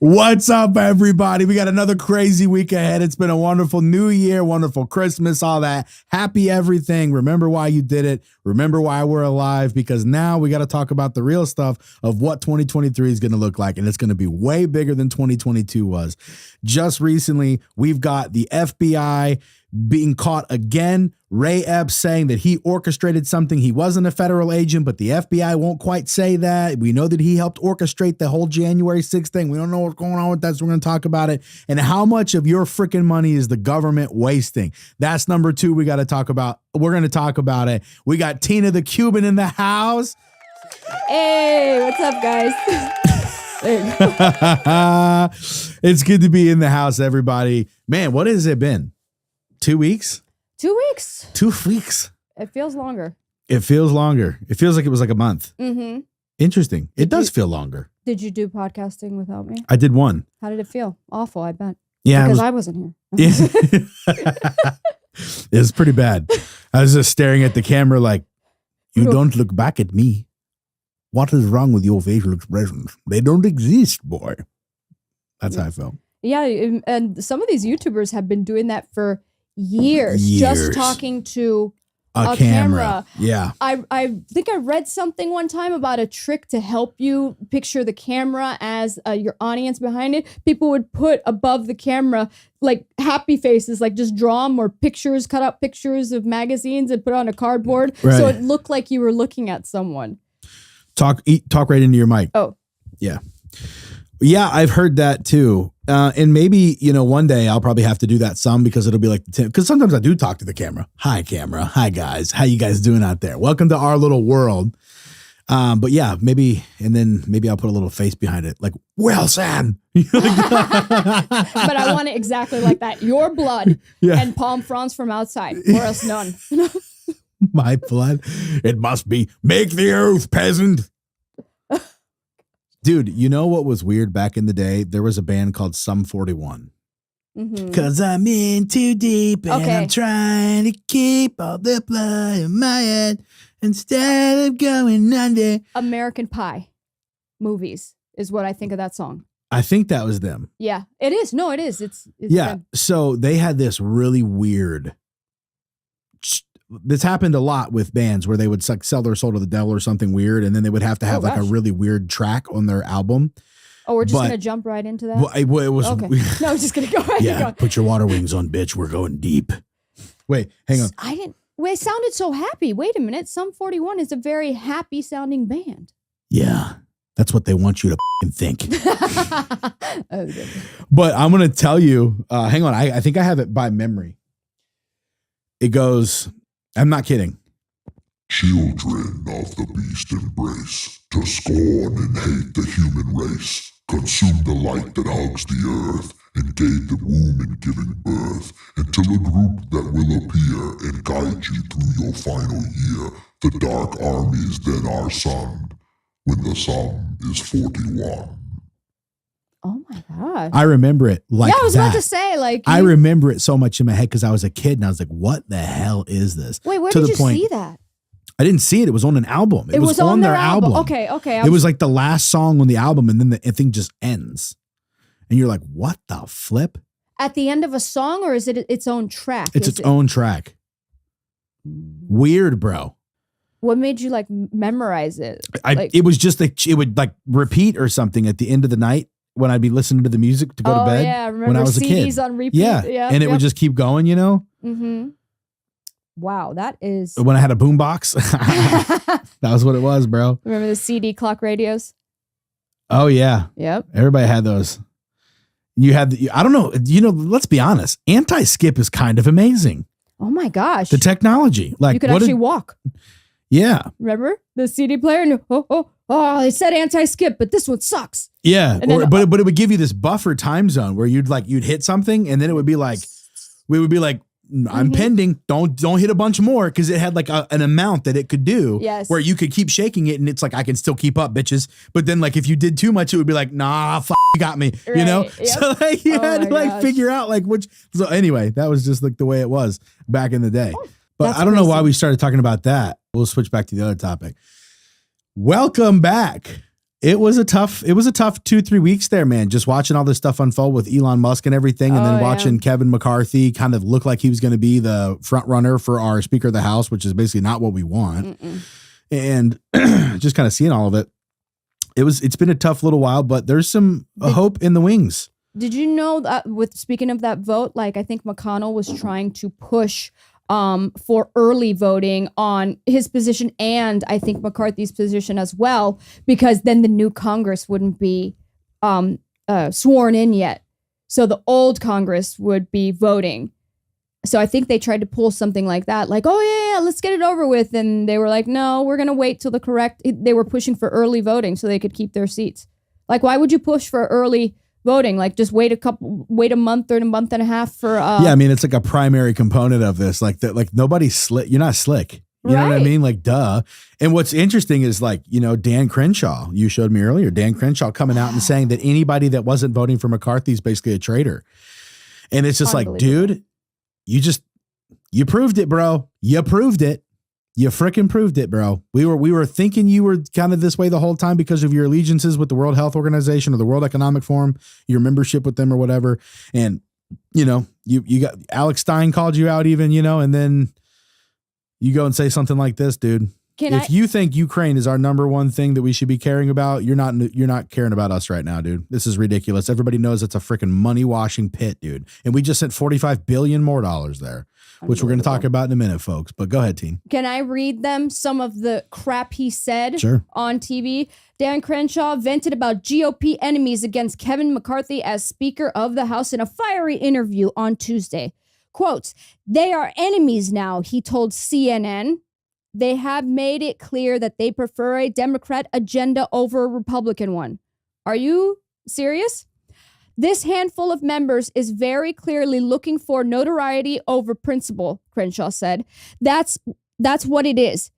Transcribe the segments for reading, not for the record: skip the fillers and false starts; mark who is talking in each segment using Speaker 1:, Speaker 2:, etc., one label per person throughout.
Speaker 1: What's up, everybody? We got another crazy week ahead. It's been a wonderful new year, wonderful Christmas, all that. Happy everything. Remember why you did it. Remember why we're alive, because now we got to talk about the real stuff of what 2023 is going to look like, and it's going to be way bigger than 2022 was. Just recently, we've got the FBI being caught again. Ray Epps saying that he orchestrated something. He wasn't a federal agent, but the FBI won't quite say that. We know that he helped orchestrate the whole January 6th thing. We don't know what's going on with that, so we're going to talk about it. And how much of your freaking money is the government wasting? That's number two we got to talk about. We're going to talk about it. We got Tina the Cuban in the house.
Speaker 2: Hey, what's up, guys? There you
Speaker 1: go. It's good to be in the house, everybody. Man, what has it been? 2 weeks?
Speaker 2: 2 weeks.
Speaker 1: 2 weeks.
Speaker 2: It feels longer.
Speaker 1: It feels longer. It feels like it was like a month.
Speaker 2: Mm-hmm.
Speaker 1: Interesting. It does feel longer.
Speaker 2: Did you do podcasting without me?
Speaker 1: I did one.
Speaker 2: How did it feel? Awful, I bet.
Speaker 1: Yeah.
Speaker 2: Because I wasn't here.
Speaker 1: It was pretty bad. I was just staring at the camera like, you don't look back at me. What is wrong with your facial expressions? They don't exist, boy. That's how I felt.
Speaker 2: Yeah, and some of these YouTubers have been doing that for years. Just talking to a camera.
Speaker 1: Yeah.
Speaker 2: I think I read something one time about a trick to help you picture the camera as your audience behind it. People would put above the camera like happy faces, like just draw them, or pictures, cut out pictures of magazines and put on a cardboard. Right. So it looked like you were looking at someone. Talk
Speaker 1: right into your mic.
Speaker 2: Oh.
Speaker 1: Yeah. Yeah, I've heard that too. And maybe, one day I'll probably have to do that some, because it'll be like, because sometimes I do talk to the camera. Hi, camera. Hi, guys. How you guys doing out there? Welcome to our little world. But yeah, maybe I'll put a little face behind it. Like, Wilson.
Speaker 2: But I want it exactly like that. Your blood and palm fronds from outside, or else none.
Speaker 1: My blood. It must be. Make the oath, peasant. Dude, you know what was weird back in the day? There was a band called Sum 41.
Speaker 2: Mm-hmm.
Speaker 1: Cause I'm in too deep and I'm trying to keep all the blood in my head instead of going under.
Speaker 2: American Pie movies is what I think of that song.
Speaker 1: I think that was them.
Speaker 2: Yeah, it is. No, it is. It's
Speaker 1: them. So they had this really weird. This happened a lot with bands where they would sell their soul to the devil or something weird, and then they would have to have a really weird track on their album.
Speaker 2: Oh, we're just going to jump right into that?
Speaker 1: Well, it was
Speaker 2: okay. No, I was just going to go right.
Speaker 1: Yeah, put your water wings on, bitch. We're going deep. Wait, hang on.
Speaker 2: It sounded so happy. Wait a minute. Sum 41 is a very happy sounding band.
Speaker 1: Yeah, that's what they want you to think. But I'm going to tell you, hang on. I think I have it by memory. It goes... I'm not kidding.
Speaker 3: Children of the beast embrace, to scorn and hate the human race, consume the light that hugs the earth, and gave the womb in giving birth, until a group that will appear and guide you through your final year. The dark armies then are summed, when the sum is 41.
Speaker 2: Oh my God.
Speaker 1: I remember it like that.
Speaker 2: Yeah, I was about to say, like.
Speaker 1: I remember it so much in my head because I was a kid and I was like, what the hell is this?
Speaker 2: Wait, where did you see that?
Speaker 1: I didn't see it. It was on an album. It was on their album.
Speaker 2: Okay.
Speaker 1: It was like the last song on the album, and then the thing just ends. And you're like, what the flip?
Speaker 2: At the end of a song, or is it its own track?
Speaker 1: It's its own track. Weird, bro.
Speaker 2: What made you like memorize it?
Speaker 1: It was just like, it would like repeat or something at the end of the night. When I'd be listening to the music to go to bed.
Speaker 2: Oh, yeah. Remember
Speaker 1: when I was
Speaker 2: CDs
Speaker 1: a kid.
Speaker 2: on repeat?
Speaker 1: Yeah. And it would just keep going,
Speaker 2: Mm-hmm. Wow, that is...
Speaker 1: When I had a boombox. That was what it was, bro.
Speaker 2: Remember the CD clock radios?
Speaker 1: Oh, yeah.
Speaker 2: Yep.
Speaker 1: Everybody had those. You had... I don't know. Let's be honest. Anti-skip is kind of amazing.
Speaker 2: Oh, my gosh.
Speaker 1: The technology. Like,
Speaker 2: you could actually walk.
Speaker 1: Yeah.
Speaker 2: Remember? The CD player? And, they said anti-skip, but this one sucks.
Speaker 1: Yeah, but it would give you this buffer time zone where you'd hit something, and then it would be like, I'm pending. Don't hit a bunch more, because it had like an amount that it could do.
Speaker 2: Yes.
Speaker 1: Where you could keep shaking it, and it's like I can still keep up, bitches. But then if you did too much, it would be like, nah, you got me.
Speaker 2: Right.
Speaker 1: You know.
Speaker 2: Yep.
Speaker 1: So you had to figure out which. So anyway, that was just the way it was back in the day. But I don't know why we started talking about that. We'll switch back to the other topic. Welcome back. It was a tough 2-3 weeks there, man. Just watching all this stuff unfold with Elon Musk and everything, and then watching Kevin McCarthy kind of look like he was going to be the front runner for our Speaker of the House, which is basically not what we want. And just kind of seeing all of it. It's been a tough little while, but there's some hope in the wings.
Speaker 2: Did you know that speaking of that vote, like I think McConnell was trying to push for early voting on his position, and I think McCarthy's position as well, because then the new Congress wouldn't be sworn in yet. So the old Congress would be voting. So I think they tried to pull something like that, like, oh yeah, let's get it over with. And they were like, no, we're going to wait till they were pushing for early voting so they could keep their seats. Like, why would you push for early voting? Like, just wait a month or a month and a half for
Speaker 1: yeah, I mean, it's like a primary component of this, like that, like nobody's slick. You're not slick. You know what I mean? Like, duh. And what's interesting is, like, you know, Dan Crenshaw, you showed me earlier, Dan Crenshaw coming out and saying that anybody that wasn't voting for McCarthy is basically a traitor. And it's just like, dude, you proved it, bro. You proved it. You freaking proved it, bro. We were thinking you were kind of this way the whole time because of your allegiances with the World Health Organization or the World Economic Forum, your membership with them or whatever. And, you know, you got Alex Stein called you out even, you know, and then you go and say something like this, dude. If you think Ukraine is our number one thing that we should be caring about, you're not caring about us right now, dude. This is ridiculous. Everybody knows it's a freaking money washing pit, dude. And we just sent $45 billion more there, which we're going to talk about in a minute, folks. But go ahead, Teen.
Speaker 2: Can I read them some of the crap he said on TV? Dan Crenshaw vented about GOP enemies against Kevin McCarthy as Speaker of the House in a fiery interview on Tuesday. Quotes, "They are enemies now," he told CNN. "They have made it clear that they prefer a Democrat agenda over a Republican one." Are you serious? "This handful of members is very clearly looking for notoriety over principle," Crenshaw said. That's what it is.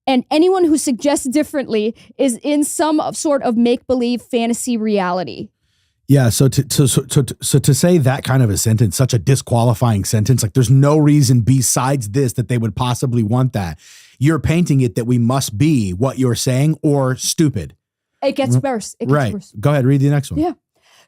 Speaker 2: And anyone who suggests differently is in some sort of make-believe fantasy reality.
Speaker 1: Yeah, so to say that kind of a sentence, such a disqualifying sentence, like there's no reason besides this that they would possibly want that. You're painting it that we must be what you're saying or stupid.
Speaker 2: It gets worse. Worse.
Speaker 1: Go ahead, read the next one.
Speaker 2: Yeah.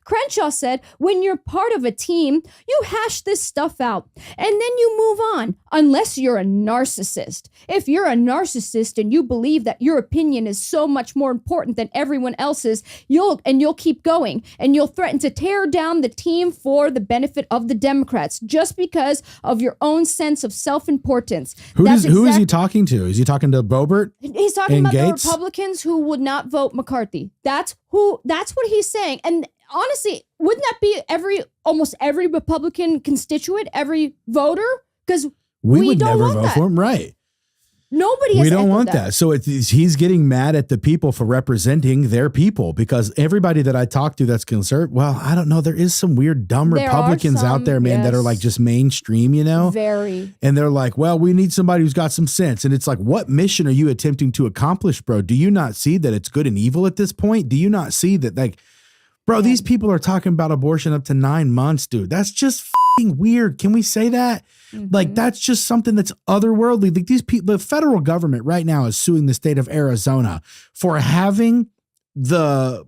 Speaker 2: Crenshaw said, "When you're part of a team, you hash this stuff out and then you move on, unless you're a narcissist. If you're a narcissist and you believe that your opinion is so much more important than everyone else's, you'll keep going and you'll threaten to tear down the team for the benefit of the Democrats just because of your own sense of self-importance."
Speaker 1: Who is he talking to? Is he talking to Boebert?
Speaker 2: He's talking about
Speaker 1: Gates?
Speaker 2: The Republicans who would not vote McCarthy. That's what he's saying. And honestly, wouldn't that be almost every Republican constituent, every voter? Because we
Speaker 1: would
Speaker 2: don't
Speaker 1: never
Speaker 2: want
Speaker 1: vote
Speaker 2: that.
Speaker 1: for him, right?
Speaker 2: Nobody has
Speaker 1: We don't
Speaker 2: echoed
Speaker 1: want that. So he's getting mad at the people for representing their people, because everybody that I talk to that's conservative, well, I don't know. There is some weird, dumb Republicans out there, man, that are like just mainstream, you know?
Speaker 2: Very.
Speaker 1: And they're like, well, we need somebody who's got some sense. And it's like, what mission are you attempting to accomplish, bro? Do you not see that it's good and evil at this point? Do you not see that, like, bro, these people are talking about abortion up to 9 months, dude. That's just fucking weird. Can we say that? Like, that's just something that's otherworldly. Like, these people, the federal government right now is suing the state of Arizona for having the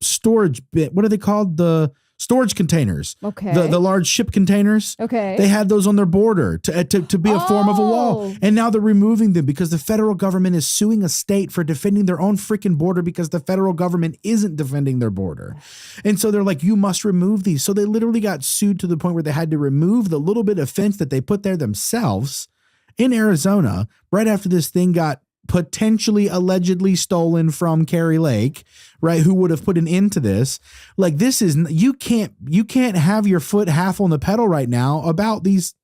Speaker 1: storage bit. What are they called? The storage containers.
Speaker 2: Okay.
Speaker 1: The large ship containers.
Speaker 2: Okay.
Speaker 1: They had those on their border to be a form of a wall. And now they're removing them because the federal government is suing a state for defending their own freaking border because the federal government isn't defending their border. And so they're like, you must remove these. So they literally got sued to the point where they had to remove the little bit of fence that they put there themselves in Arizona right after this thing got potentially allegedly stolen from Carrie Lake, right? Who would have put an end to this? Like, this is, you can't have your foot half on the pedal right now about these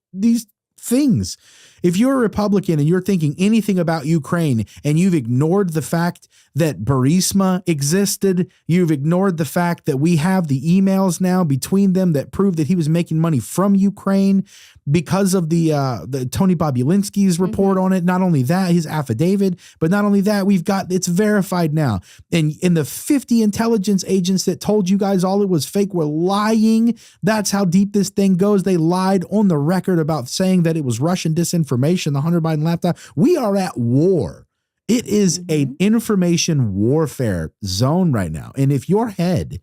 Speaker 1: things. If you're a Republican and you're thinking anything about Ukraine and you've ignored the fact that Burisma existed, you've ignored the fact that we have the emails now between them that prove that he was making money from Ukraine because of the Tony Bobulinski's report on it. Not only that, his affidavit, but not only that, it's verified now. And the 50 intelligence agents that told you guys all it was fake were lying. That's how deep this thing goes. They lied on the record about saying that it was Russian disinformation, the Hunter Biden laptop. We are at war It is an information warfare zone right now. And if your head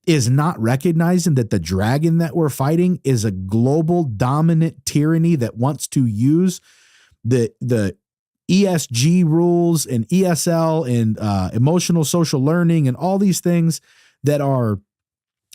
Speaker 1: is not recognizing that the dragon that we're fighting is a global dominant tyranny that wants to use the ESG rules and ESL and emotional social learning and all these things that are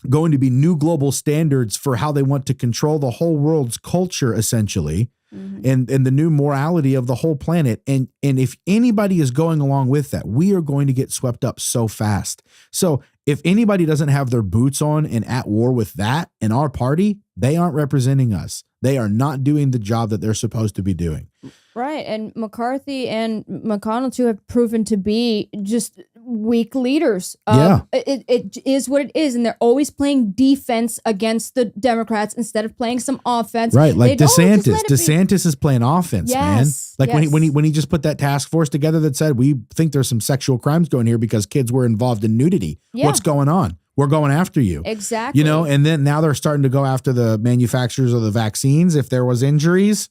Speaker 1: going to be new global standards for how they want to control the whole world's culture, essentially, and the new morality of the whole planet. And if anybody is going along with that, we are going to get swept up so fast. So if anybody doesn't have their boots on and at war with that in our party, they aren't representing us. They are not doing the job that they're supposed to be doing.
Speaker 2: Right. And McCarthy and McConnell, too, have proven to be just weak leaders. It is what it is. And they're always playing defense against the Democrats instead of playing some offense.
Speaker 1: Right. Like DeSantis is playing offense, man. Like when he just put that task force together that said, we think there's some sexual crimes going here because kids were involved in nudity. Yeah. What's going on? We're going after you.
Speaker 2: Exactly.
Speaker 1: You know, and then now they're starting to go after the manufacturers of the vaccines if there was injuries.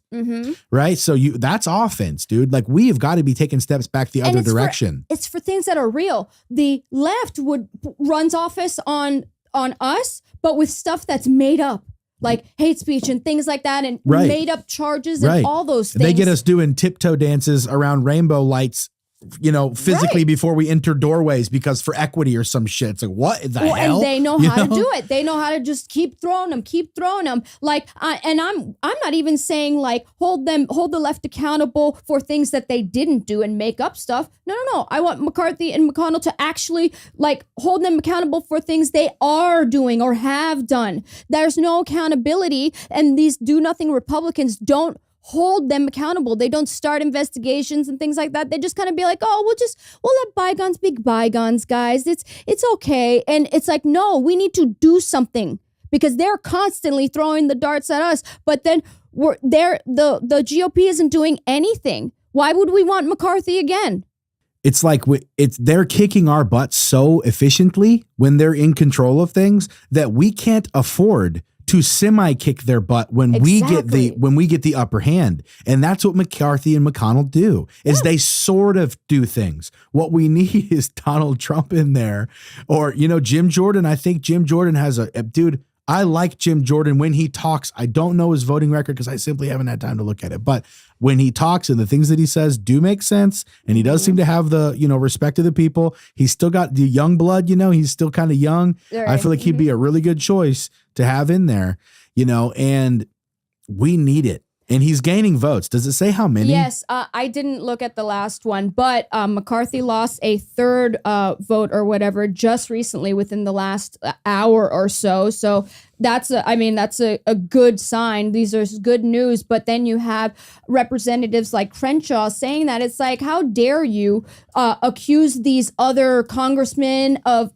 Speaker 1: Right. So that's offense, dude. Like we have got to be taking steps back the other direction.
Speaker 2: It's for things that are real. The left runs office on us, but with stuff that's made up. Like hate speech and things like that and made up charges and all those things.
Speaker 1: They get us doing tiptoe dances around rainbow lights, you know, physically before we enter doorways because for equity or some shit. It's like, what the hell?
Speaker 2: And they know how to do it. They know how to just keep throwing them. Like, and I'm not even saying like hold the left accountable for things that they didn't do and make up stuff. No. I want McCarthy and McConnell to actually like hold them accountable for things they are doing or have done. There's no accountability, and these do nothing Republicans don't hold them accountable. They don't start investigations and things like that. They just kind of be like, oh, we'll let bygones be bygones, guys. It's okay. And it's like, no, we need to do something because they're constantly throwing the darts at us. But then the GOP isn't doing anything. Why would we want McCarthy again?
Speaker 1: It's like they're kicking our butts so efficiently when they're in control of things that we can't afford to semi-kick their butt when we get the upper hand. And that's what McCarthy and McConnell do, is they sort of do things. What we need is Donald Trump in there. Or, you know, Jim Jordan. I think Jim Jordan has dude, I like Jim Jordan when he talks. I don't know his voting record because I simply haven't had time to look at it. But when he talks and the things that he says do make sense, and he does seem to have the, you know, respect of the people. He's still got the young blood, you know, he's still kind of young. Right. I feel like he'd be a really good choice to have in there, you know, and we need it. And he's gaining votes. Does it say how many?
Speaker 2: Yes, I didn't look at the last one, but McCarthy lost a third vote or whatever just recently within the last hour or so. So that's a good sign. These are good news. But then you have representatives like Crenshaw saying that it's like, how dare you accuse these other congressmen of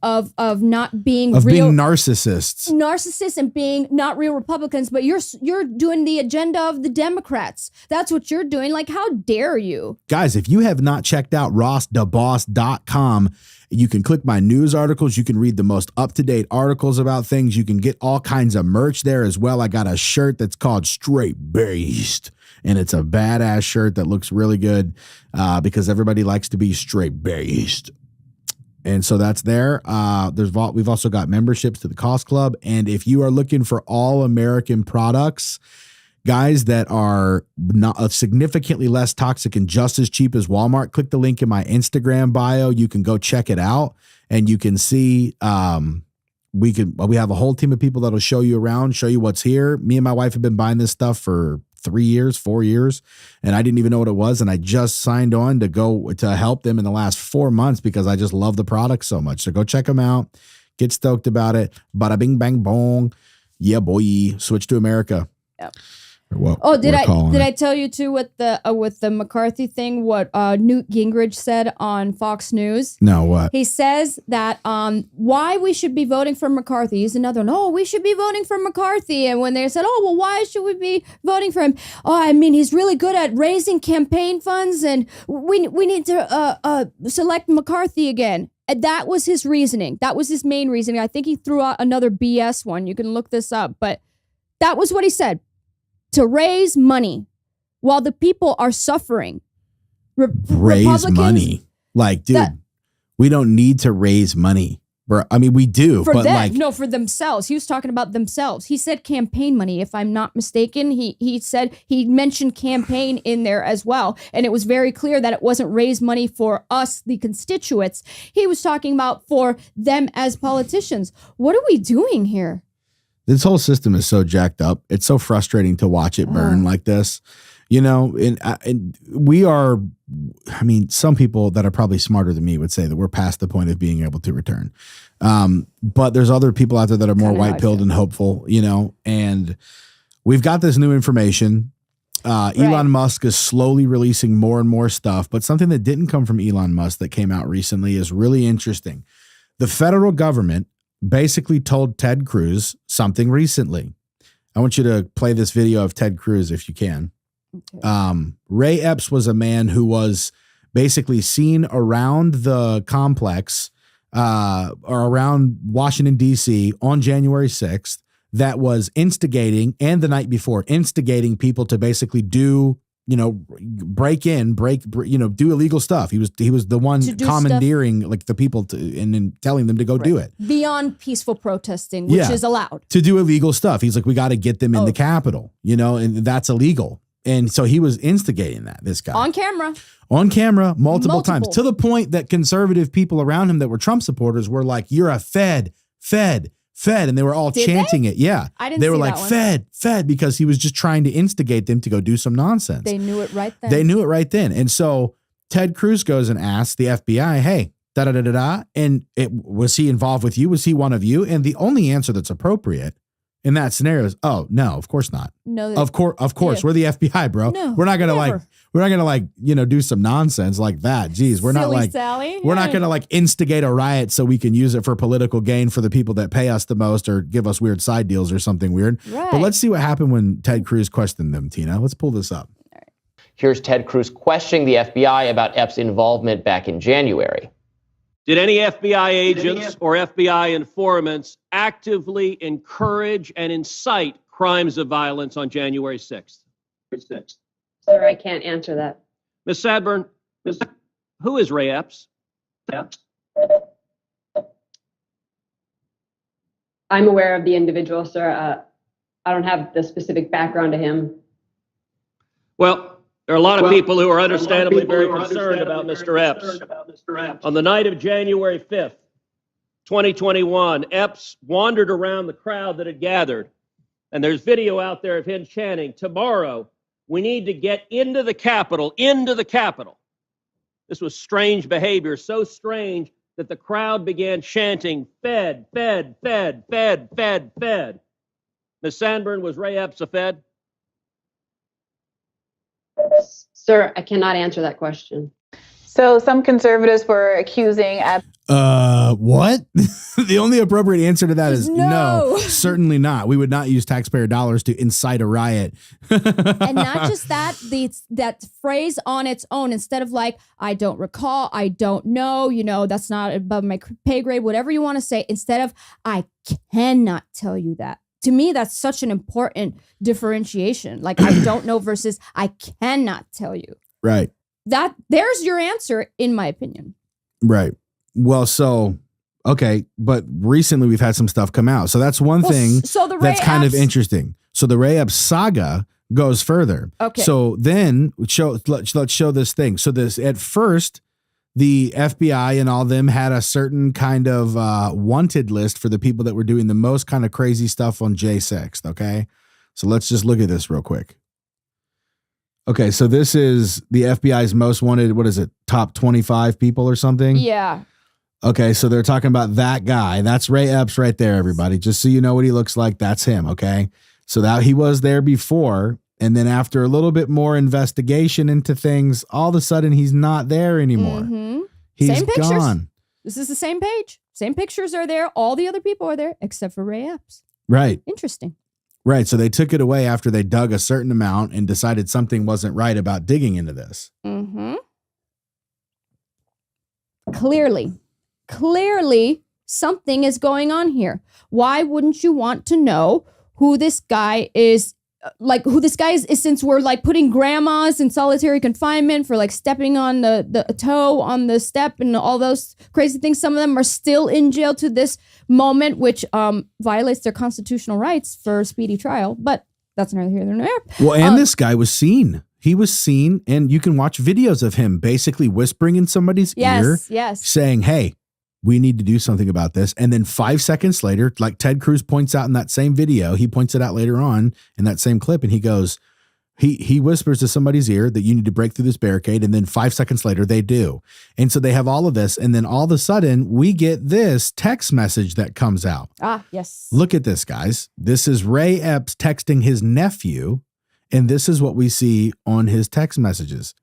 Speaker 2: not being
Speaker 1: being narcissists
Speaker 2: and being not real Republicans, but you're doing the agenda of the Democrats. That's what you're doing. Like, how dare you?
Speaker 1: Guys, if you have not checked out rossdaboss.com, you can click my news articles. You can read the most up-to-date articles about things. You can get all kinds of merch there as well. I got a shirt that's called Straight Based, and it's a badass shirt that looks really good because everybody likes to be straight based. And so that's there. We've also got memberships to the Cost Club. And if you are looking for all American products, guys, that are not significantly less toxic and just as cheap as Walmart, click the link in my Instagram bio. You can go check it out, and you can see we have a whole team of people that'll show you around, show you what's here. Me and my wife have been buying this stuff for 4 years, and I didn't even know what it was. And I just signed on to go to help them in the last 4 months because I just love the product so much. So go check them out. Get stoked about it. Bada bing, bang, bong. Yeah, boy. Switch to America.
Speaker 2: Yep. Did I tell you too with the McCarthy thing what Newt Gingrich said on Fox News?
Speaker 1: No, what?
Speaker 2: He says that why we should be voting for McCarthy. He's another one. Oh, we should be voting for McCarthy. And when they said, oh, well, why should we be voting for him? Oh, I mean, he's really good at raising campaign funds, and we need to select McCarthy again. And that was his reasoning. That was his main reasoning. I think he threw out another BS one. You can look this up, but that was what he said. To raise money while the people are suffering.
Speaker 1: raise
Speaker 2: Republicans
Speaker 1: money. Like, dude,
Speaker 2: that-
Speaker 1: we don't need to raise money. I mean, we do,
Speaker 2: for
Speaker 1: but
Speaker 2: them,
Speaker 1: like,
Speaker 2: no, for themselves. He was talking about themselves. He said campaign money, if I'm not mistaken. He said he mentioned campaign in there as well, and it was very clear that it wasn't raise money for us, the constituents. He was talking about for them as politicians. What are we doing here?
Speaker 1: this whole system is so jacked up. It's so frustrating to watch it burn like this, you know, and we are, I mean, some people that are probably smarter than me would say that we're past the point of being able to return. But there's other people out there that are more white-pilled and hopeful, you know, and we've got this new information. Elon Musk is slowly releasing more and more stuff, but something that didn't come from Elon Musk that came out recently is really interesting. The federal government basically told Ted Cruz something recently. I want you to play this video of Ted Cruz if you can. Okay. Ray Epps was a man who was basically seen around the complex or around Washington, D.C. on January 6th that was instigating, and the night before, instigating people to basically do, you know, break, you know, do illegal stuff. He was the one commandeering like the people to, and then telling them to go do it. Beyond
Speaker 2: peaceful protesting, which is allowed.
Speaker 1: To do illegal stuff. He's like, we got to get them in the Capitol, you know, and that's illegal. And so he was instigating that, this guy. On camera, multiple times, to the point that conservative people around him that were Trump supporters were like, you're a Fed. And they were all chanting it. Yeah. They were like, Fed, because he was just trying to instigate them to go do some nonsense.
Speaker 2: They knew it right then.
Speaker 1: And so Ted Cruz goes and asks the FBI, hey, da-da-da-da-da. And was he involved with you? Was he one of you? And the only answer that's appropriate in that scenario is, oh, no, of course not. No, of course. Yeah. We're the FBI, bro. No, we're not going to you know, do some nonsense like that. Jeez, we're not like, Sally. We're not going to like instigate a riot so we can use it for political gain for the people that pay us the most or give us weird side deals or something weird. Right. But let's see what happened when Ted Cruz questioned them, Tina. Let's pull this up.
Speaker 4: Here's Ted Cruz questioning the FBI about Epps' involvement back in January.
Speaker 5: Did any FBI agents or FBI informants actively encourage and incite crimes of violence on January 6th?
Speaker 6: Sir, I can't answer that.
Speaker 5: Ms. Sadburn, who is Ray Epps?
Speaker 6: I'm aware of the individual, sir. I don't have the specific background to him.
Speaker 5: Well, there are a lot of people who are understandably very concerned about Mr. Epps. On the night of January 5th, 2021, Epps wandered around the crowd that had gathered, and there's video out there of him chanting, tomorrow, we need to get into the Capitol, into the Capitol. This was strange behavior, so strange that the crowd began chanting, Fed, Fed, Fed, Fed, Fed, Fed. Ms. Sandburn, was Ray Epps a Fed?
Speaker 6: Sir, I cannot answer that question.
Speaker 7: So some conservatives were accusing Epps.
Speaker 1: What? The only appropriate answer to that is no, certainly not. We would not use taxpayer dollars to incite a riot.
Speaker 2: And not just that, that phrase on its own, instead of like, I don't recall, I don't know, you know, that's not above my pay grade, whatever you want to say, instead of, I cannot tell you that. To me, that's such an important differentiation. Like, I don't know versus I cannot tell you.
Speaker 1: Right.
Speaker 2: There's your answer, in my opinion.
Speaker 1: Right. Well, so, okay. But recently we've had some stuff come out. So that's one thing that's kind of interesting. So the Ray Epps saga goes further. Okay. So then let's show this thing. So this, at first, the FBI and all them had a certain kind of wanted list for the people that were doing the most kind of crazy stuff on J6th, okay? So let's just look at this real quick. Okay, so this is the FBI's most wanted, what is it, top 25 people or something?
Speaker 2: Yeah.
Speaker 1: Okay, so they're talking about that guy. That's Ray Epps right there, everybody. Just so you know what he looks like, that's him, okay? So that he was there before. And then after a little bit more investigation into things, all of a sudden he's not there anymore. Mm-hmm. He's gone.
Speaker 2: This is the same page. Same pictures are there. All the other people are there except for Ray Epps.
Speaker 1: Right.
Speaker 2: Interesting.
Speaker 1: Right. So they took it away after they dug a certain amount and decided something wasn't right about digging into this.
Speaker 2: Mm-hmm. Clearly something is going on here. Why wouldn't you want to know who this guy is like who this guy is since we're like putting grandmas in solitary confinement for like stepping on the toe on the step and all those crazy things. Some of them are still in jail to this moment, which violates their constitutional rights for speedy trial. But that's neither here nor there.
Speaker 1: Well, and this guy was seen. He was seen, and you can watch videos of him basically whispering in somebody's ear, saying, hey, we need to do something about this. And then 5 seconds later, like Ted Cruz points out in that same video, he points it out later on in that same clip, and he goes, he whispers to somebody's ear that you need to break through this barricade. And then 5 seconds later, they do. And so they have all of this. And then all of a sudden, we get this text message that comes out.
Speaker 2: Ah, yes.
Speaker 1: Look at this, guys. This is Ray Epps texting his nephew. And this is what we see on his text messages.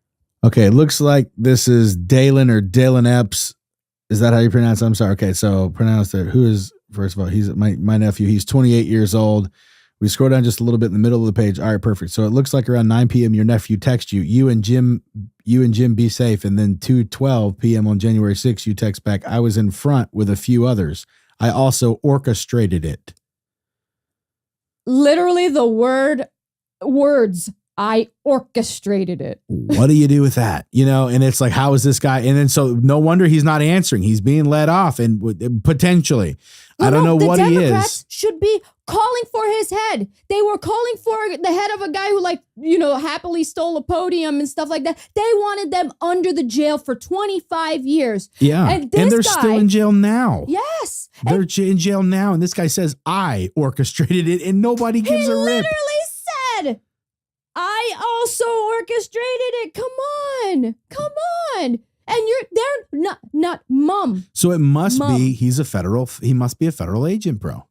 Speaker 1: Okay, it looks like this is Dylan Epps. Is that how you pronounce it? I'm sorry. Okay, so pronounce it. Who is, first of all, he's my nephew. He's 28 years old. We scroll down just a little bit in the middle of the page. All right, perfect. So it looks like around 9 p.m. your nephew texts you. You and Jim be safe. And then 2:12 p.m. on January 6th, you text back, I was in front with a few others. I also orchestrated it.
Speaker 2: Literally the words, I orchestrated it.
Speaker 1: What do you do with that? You know, and it's like, how is this guy? And then so no wonder he's not answering. He's being let off and potentially. I don't know what he is. The Democrats
Speaker 2: should be calling for his head. They were calling for the head of a guy who, like, you know, happily stole a podium and stuff like that. They wanted them under the jail for 25 years.
Speaker 1: Yeah. And they're still in jail now.
Speaker 2: Yes.
Speaker 1: They're in jail now. And this guy says, I orchestrated it, and nobody gives a rip.
Speaker 2: He literally said, I also orchestrated it. Come on. And they're not mom.
Speaker 1: So it must be, he must be a federal agent, bro.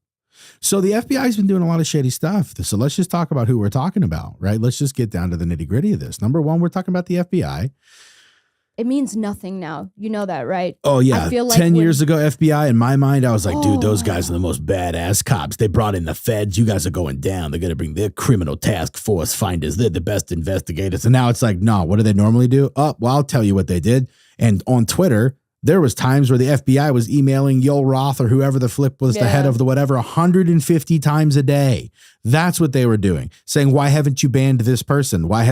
Speaker 1: So the FBI's been doing a lot of shady stuff. So let's just talk about who we're talking about, right? Let's just get down to the nitty gritty of this. Number one, we're talking about the FBI.
Speaker 2: It means nothing now. You know that, right?
Speaker 1: Oh, yeah. I feel like 10 years ago, FBI, in my mind, I was like, dude, those guys are the most badass cops. They brought in the feds. You guys are going down. They're going to bring their criminal task force finders. They're the best investigators. And now it's like, no, what do they normally do? Oh, well, I'll tell you what they did. And on Twitter, there was times where the FBI was emailing Yoel Roth or whoever the flip was the head of the whatever 150 times a day. That's what they were doing, saying, why haven't you banned this person? Why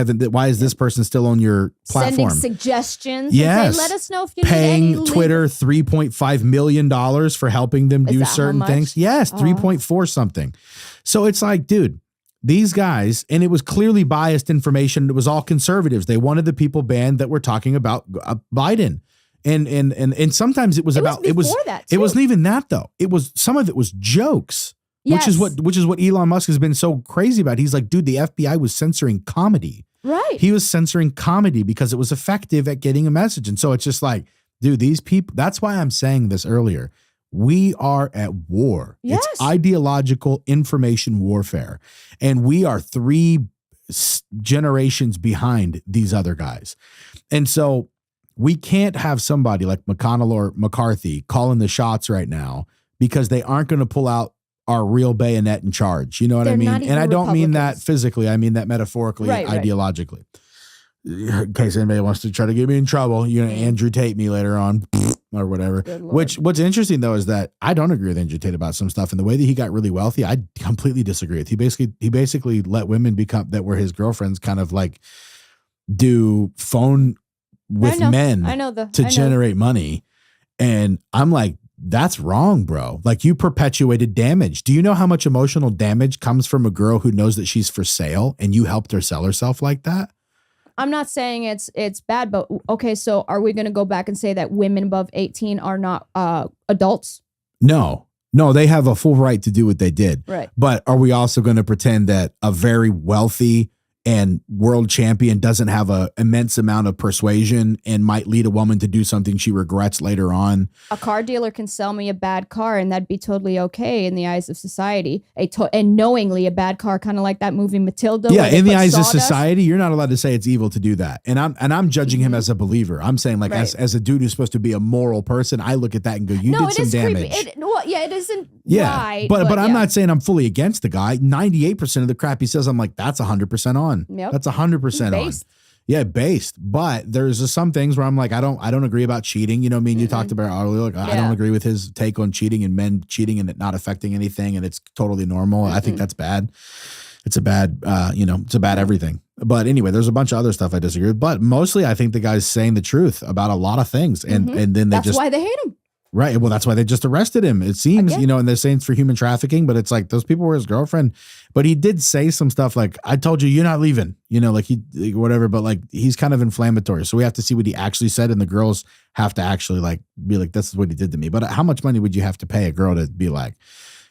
Speaker 1: is this person still on your platform?
Speaker 2: Sending suggestions.
Speaker 1: Yes.
Speaker 2: Let us know if you
Speaker 1: paying
Speaker 2: need any
Speaker 1: Twitter $3.5 million for helping them do certain things. Yes, 3.4 something. So it's like, dude, these guys, and it was clearly biased information. It was all conservatives. They wanted the people banned that were talking about Biden. And sometimes it wasn't even that though. Some of it was jokes, which is what Elon Musk has been so crazy about. He's like, dude, the FBI was censoring comedy.
Speaker 2: Right.
Speaker 1: He was censoring comedy because it was effective at getting a message. And so it's just like, dude, these people, that's why I'm saying this earlier. We are at war.
Speaker 2: Yes.
Speaker 1: It's ideological information warfare. And we are 3 generations behind these other guys. And so we can't have somebody like McConnell or McCarthy calling the shots right now because they aren't going to pull out our real bayonet and charge. You know what I mean? And I don't mean that physically. I mean that metaphorically, ideologically. In case anybody wants to try to get me in trouble, you're going to Andrew Tate me later on or whatever. What's interesting though is that I don't agree with Andrew Tate about some stuff, and the way that he got really wealthy, I completely disagree with. He basically let women become that were his girlfriends kind of like do phone with men to generate money. And I'm like, that's wrong, bro. Like, you perpetuated damage. Do you know how much emotional damage comes from a girl who knows that she's for sale and you helped her sell herself like that?
Speaker 2: I'm not saying it's bad, but okay, so are we going to go back and say that women above 18 are not adults?
Speaker 1: No, they have a full right to do what they did.
Speaker 2: Right.
Speaker 1: But are we also going to pretend that a very wealthy and world champion doesn't have an immense amount of persuasion and might lead a woman to do something she regrets later on?
Speaker 2: A car dealer can sell me a bad car and that'd be totally okay in the eyes of society. And knowingly a bad car, kind of like that movie Matilda.
Speaker 1: Yeah, in the eyes of society, you're not allowed to say it's evil to do that. And I'm judging him as a believer. I'm saying, like, as a dude who's supposed to be a moral person, I look at that and go, you did some damage.
Speaker 2: It isn't right.
Speaker 1: But I'm not saying I'm fully against the guy. 98% of the crap he says, I'm like, that's 100% on.
Speaker 2: Yep.
Speaker 1: That's 100% on. Yeah, based. But there's just some things where I'm like, I don't agree about cheating. You know what I mean? You talked about earlier. Like, I don't agree with his take on cheating and men cheating and it not affecting anything and it's totally normal. I think that's bad. it's a bad, it's a bad everything. But anyway, there's a bunch of other stuff I disagree with. But mostly, I think the guy's saying the truth about a lot of things, and then
Speaker 2: that's why they hate him.
Speaker 1: Right. Well, that's why they just arrested him. It seems, and they're saying it's for human trafficking, but it's like those people were his girlfriend. But he did say some stuff like, I told you, you're not leaving, whatever. But like, he's kind of inflammatory. So we have to see what he actually said. And the girls have to actually be like, this is what he did to me. But how much money would you have to pay a girl to be like,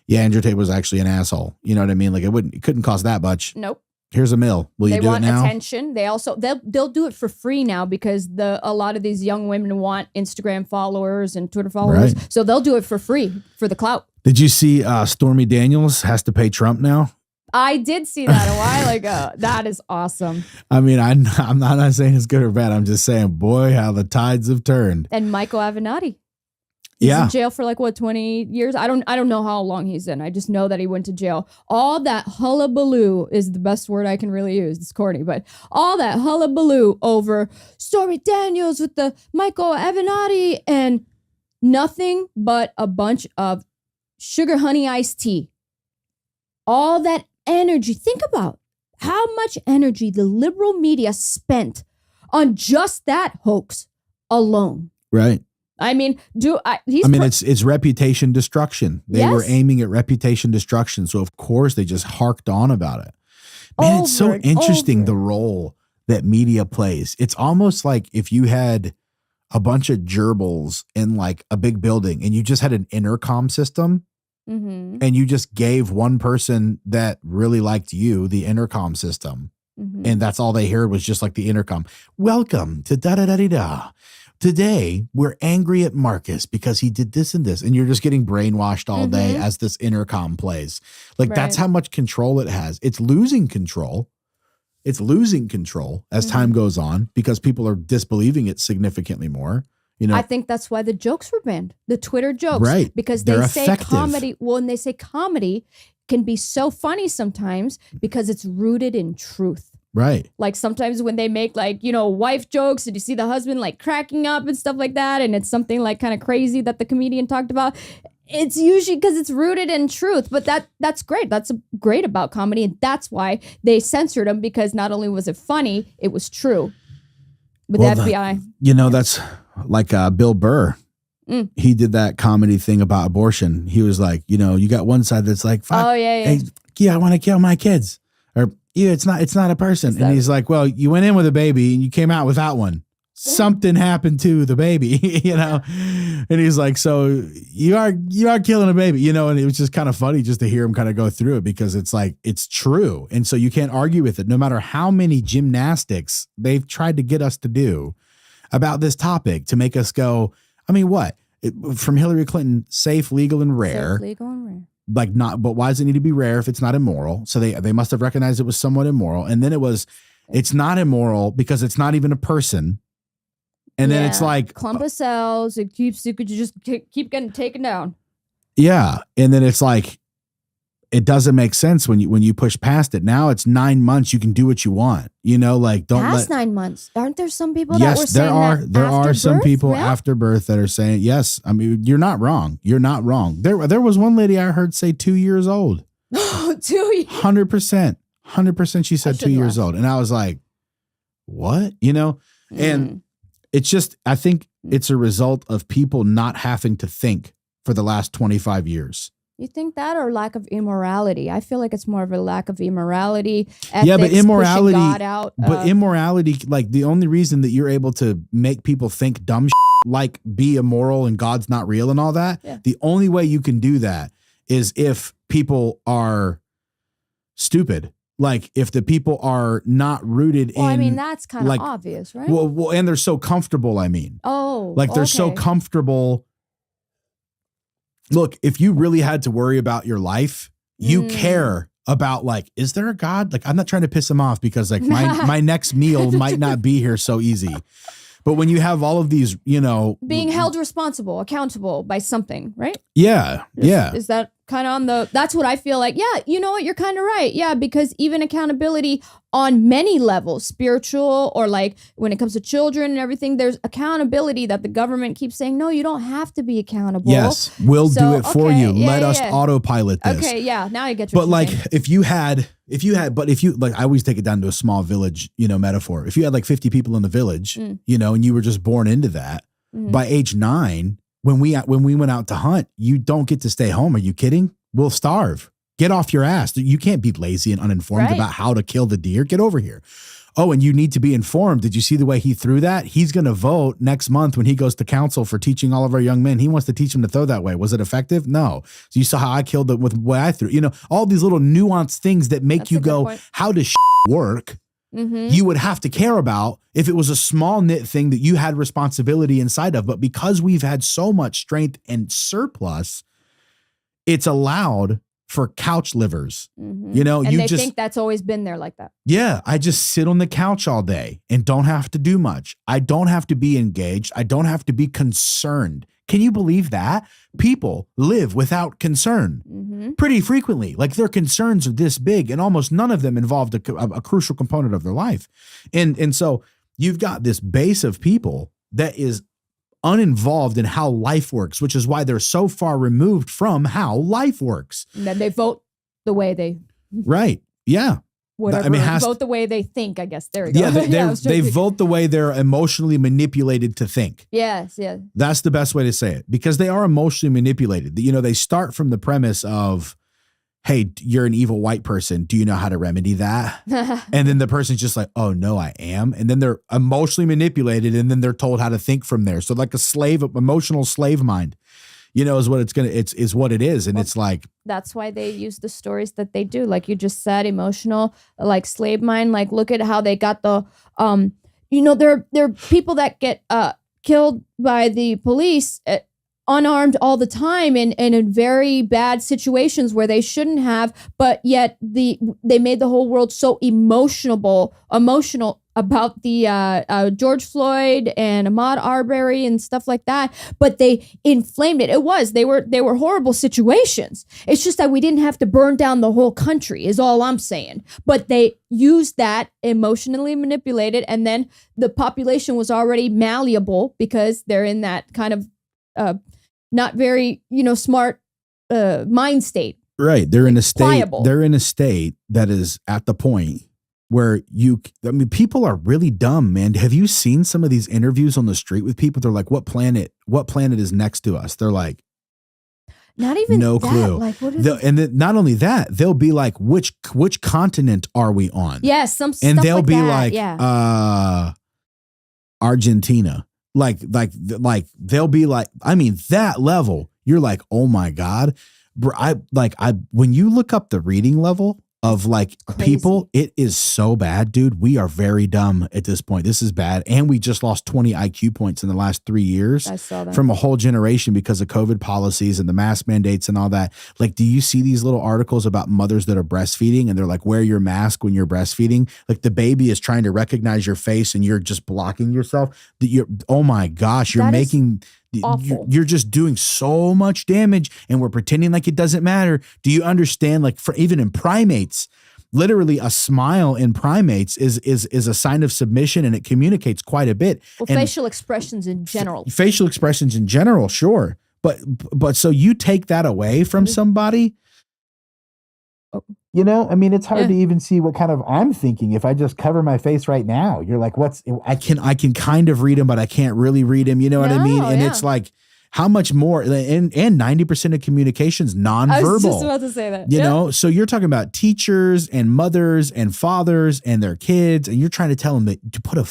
Speaker 1: yeah, Andrew Tate was actually an asshole? You know what I mean? Like it couldn't cost that much.
Speaker 2: Nope.
Speaker 1: Here's $1 million. Will you do it now?
Speaker 2: They want attention. They also they'll do it for free now because a lot of these young women want Instagram followers and Twitter followers,
Speaker 1: right.
Speaker 2: So they'll do it for free for the clout.
Speaker 1: Did you see Stormy Daniels has to pay Trump now?
Speaker 2: I did see that a while ago. That is awesome.
Speaker 1: I mean, I'm not saying it's good or bad. I'm just saying, boy, how the tides have turned.
Speaker 2: And Michael Avenatti. He's in jail for 20 years. I don't know how long he's in. I just know that he went to jail. All that hullabaloo is the best word I can really use. It's corny, but all that hullabaloo over Stormy Daniels with the Michael Avenatti and nothing but a bunch of sugar honey iced tea. All that energy. Think about how much energy the liberal media spent on just that hoax alone.
Speaker 1: Right.
Speaker 2: I mean,
Speaker 1: it's reputation destruction. They were aiming at reputation destruction. So, of course, they just harked on about it. Man, it's so interesting the role that media plays. It's almost like if you had a bunch of gerbils in like a big building and you just had an intercom system and you just gave one person that really liked you the intercom system. And that's all they heard was just like the intercom. Welcome to da-da-da-da-da. Today, we're angry at Marcus because he did this and this. And you're just getting brainwashed all day as this intercom plays. That's how much control it has. It's losing control. It's losing control as time goes on because people are disbelieving it significantly more.
Speaker 2: I think that's why the jokes were banned. The Twitter jokes.
Speaker 1: Right.
Speaker 2: Because they say comedy. Well, and they say comedy can be so funny sometimes because it's rooted in truth.
Speaker 1: Right.
Speaker 2: Like sometimes when they make wife jokes and you see the husband like cracking up and stuff like that. And it's something like kind of crazy that the comedian talked about. It's usually because it's rooted in truth. But that's great. That's great about comedy. And that's why they censored him because not only was it funny, it was true with the FBI.
Speaker 1: That's like Bill Burr. He did that comedy thing about abortion. He was like, you got one side that's like,
Speaker 2: oh, yeah.
Speaker 1: Hey, I want to kill my kids. Or it's not a person. And he's like, well, you went in with a baby and you came out without one. Something happened to the baby, And he's like, so you are killing a baby, and it was just kind of funny just to hear him kind of go through it because it's like, it's true. And so you can't argue with it no matter how many gymnastics they've tried to get us to do about this topic to make us go, I mean, what? From Hillary Clinton, safe, legal, and rare.
Speaker 2: Safe, legal, and rare.
Speaker 1: But why does it need to be rare if it's not immoral? So they must have recognized it was somewhat immoral. And then it's not immoral because it's not even a person. And then it's like
Speaker 2: clump of cells. You could just keep getting taken down.
Speaker 1: Yeah. And then it's like, it doesn't make sense when you push past it. Now it's 9 months. You can do what you want, don't
Speaker 2: past 9 months. Aren't there some people that were saying
Speaker 1: there are some
Speaker 2: birth?
Speaker 1: people
Speaker 2: Yeah.
Speaker 1: after birth that are saying, yes. I mean, you're not wrong. You're not wrong. There was one lady I heard say 2 years old.
Speaker 2: 2 years.
Speaker 1: 100%. She said 2 years old. And I was like, what? And it's just, I think it's a result of people not having to think for the last 25 years.
Speaker 2: You think that or lack of immorality? I feel like it's more of a lack of immorality. Ethics,
Speaker 1: yeah, but immorality,
Speaker 2: God out,
Speaker 1: immorality, like the only reason that you're able to make people think dumb like be immoral and God's not real and all that, the only way you can do that is if people are stupid. Like if the people are not rooted in.
Speaker 2: I mean, that's kind of obvious, right?
Speaker 1: Well, and they're so comfortable. I mean, they're so comfortable. Look, if you really had to worry about your life, you care about is there a God? Like, I'm not trying to piss him off because my next meal might not be here so easy. But when you have all of these,
Speaker 2: being held responsible, accountable by something, right?
Speaker 1: Yeah.
Speaker 2: Is that kind of on the, that's what I feel like. Yeah, you know what? You're kind of right. Yeah, because even accountability on many levels, spiritual or like when it comes to children and everything, there's accountability that the government keeps saying, no, you don't have to be accountable.
Speaker 1: Yes, we'll do it for you.
Speaker 2: Yeah,
Speaker 1: Let us autopilot this.
Speaker 2: Okay, yeah, now I get you.
Speaker 1: But like, if you like, I always take it down to a small village, metaphor. If you had like 50 people in the village, and you were just born into that, by age 9, when we went out to hunt, you don't get to stay home. Are you kidding? We'll starve. Get off your ass. You can't be lazy and uninformed about how to kill the deer. Get over here. Oh, and you need to be informed. Did you see the way he threw that? He's going to vote next month when he goes to council for teaching all of our young men. He wants to teach them to throw that way. Was it effective? No. So you saw how I killed it with the way I threw. All these little nuanced things that make you go, how does work? You would have to care about if it was a small knit thing that you had responsibility inside of. But because we've had so much strength and surplus, it's allowed for couch livers.
Speaker 2: And they think that's always been there like that.
Speaker 1: Yeah. I just sit on the couch all day and don't have to do much. I don't have to be engaged. I don't have to be concerned. Can you believe that? People live without concern pretty frequently. Like their concerns are this big and almost none of them involved a crucial component of their life. And so you've got this base of people that is uninvolved in how life works, which is why they're so far removed from how life works.
Speaker 2: And then they vote the way they
Speaker 1: right. Yeah.
Speaker 2: Whatever. Vote the way they think, I guess. There we go.
Speaker 1: Yeah, they vote the way they're emotionally manipulated to think.
Speaker 2: Yes, yeah.
Speaker 1: That's the best way to say it, because they are emotionally manipulated. They start from the premise of, hey, you're an evil white person. Do you know how to remedy that? And then the person's just like, oh, no, I am. And then they're emotionally manipulated, and then they're told how to think from there. So like emotional slave mind, is what it's what it is. And it's like,
Speaker 2: that's why they use the stories that they do. Like you just said, emotional, like slave mind. Like look at how they got the, there are people that get killed by the police unarmed all the time and in very bad situations where they shouldn't have, but yet they made the whole world so emotional about the George Floyd and Ahmaud Arbery and stuff like that, but they inflamed it. They were horrible situations. It's just that we didn't have to burn down the whole country is all I'm saying. But they used that, emotionally manipulated, and then the population was already malleable because they're in that kind of not very, smart mind state.
Speaker 1: Right. They're in a state.
Speaker 2: Pliable.
Speaker 1: They're in a state that is at the point where people are really dumb, man. Have you seen some of these interviews on the street with people? They're like, what planet is next to us? They're like,
Speaker 2: not even
Speaker 1: no
Speaker 2: that.
Speaker 1: clue.
Speaker 2: Like, what is
Speaker 1: and then not only that, they'll be like, which continent are we on?
Speaker 2: Yes, some stuff
Speaker 1: and they'll
Speaker 2: like
Speaker 1: be
Speaker 2: that.
Speaker 1: like, Argentina. Like they'll be like, I mean, that level, you're like, oh my God. Bro, when you look up the reading level of like
Speaker 2: Crazy.
Speaker 1: People, it is so bad, dude. We are very dumb at this point. This is bad. And we just lost 20 IQ points in the last 3 years.
Speaker 2: I saw that.
Speaker 1: From a whole generation because of COVID policies and the mask mandates and all that. Like, do you see these little articles about mothers that are breastfeeding and they're like, wear your mask when you're breastfeeding? Like the baby is trying to recognize your face and you're just blocking yourself. Oh my gosh, you're making... You're just doing so much damage and we're pretending like it doesn't matter. Do you understand? Like even in primates, literally a smile in primates is a sign of submission and it communicates quite a bit.
Speaker 2: Well,
Speaker 1: and
Speaker 2: facial expressions in general.
Speaker 1: Facial expressions in general, sure. But so you take that away from somebody, I mean, it's hard to even see what kind of I'm thinking if I just cover my face right now. You're like, I can kind of read him, but I can't really read him. You know what I mean? And it's like, how much more? And 90% of communication's nonverbal.
Speaker 2: I was just about to say that.
Speaker 1: So you're talking about teachers and mothers and fathers and their kids, and you're trying to tell them that to put a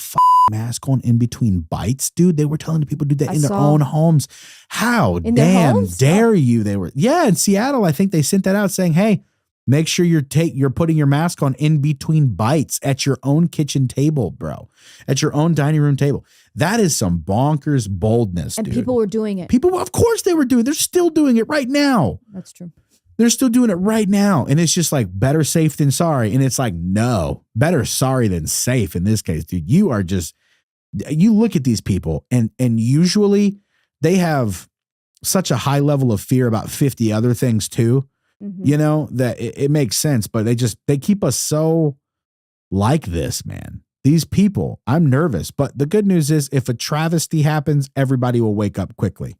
Speaker 1: mask on in between bites, dude. They were telling the people to do that in their own homes. How damn dare you? They were, in Seattle. I think they sent that out saying, hey, make sure you're putting your mask on in between bites at your own kitchen table, bro. At your own dining room table. That is some bonkers boldness,
Speaker 2: and
Speaker 1: dude.
Speaker 2: People were doing it.
Speaker 1: People, of course they were doing it. They're still doing it right now.
Speaker 2: That's true.
Speaker 1: They're still doing it right now. And it's just like better safe than sorry. And it's like, no, better sorry than safe in this case, dude. You look at these people and usually they have such a high level of fear about 50 other things too, you know, that it makes sense, but they keep us so like this, man. These people, I'm nervous, but the good news is if a travesty happens, everybody will wake up quickly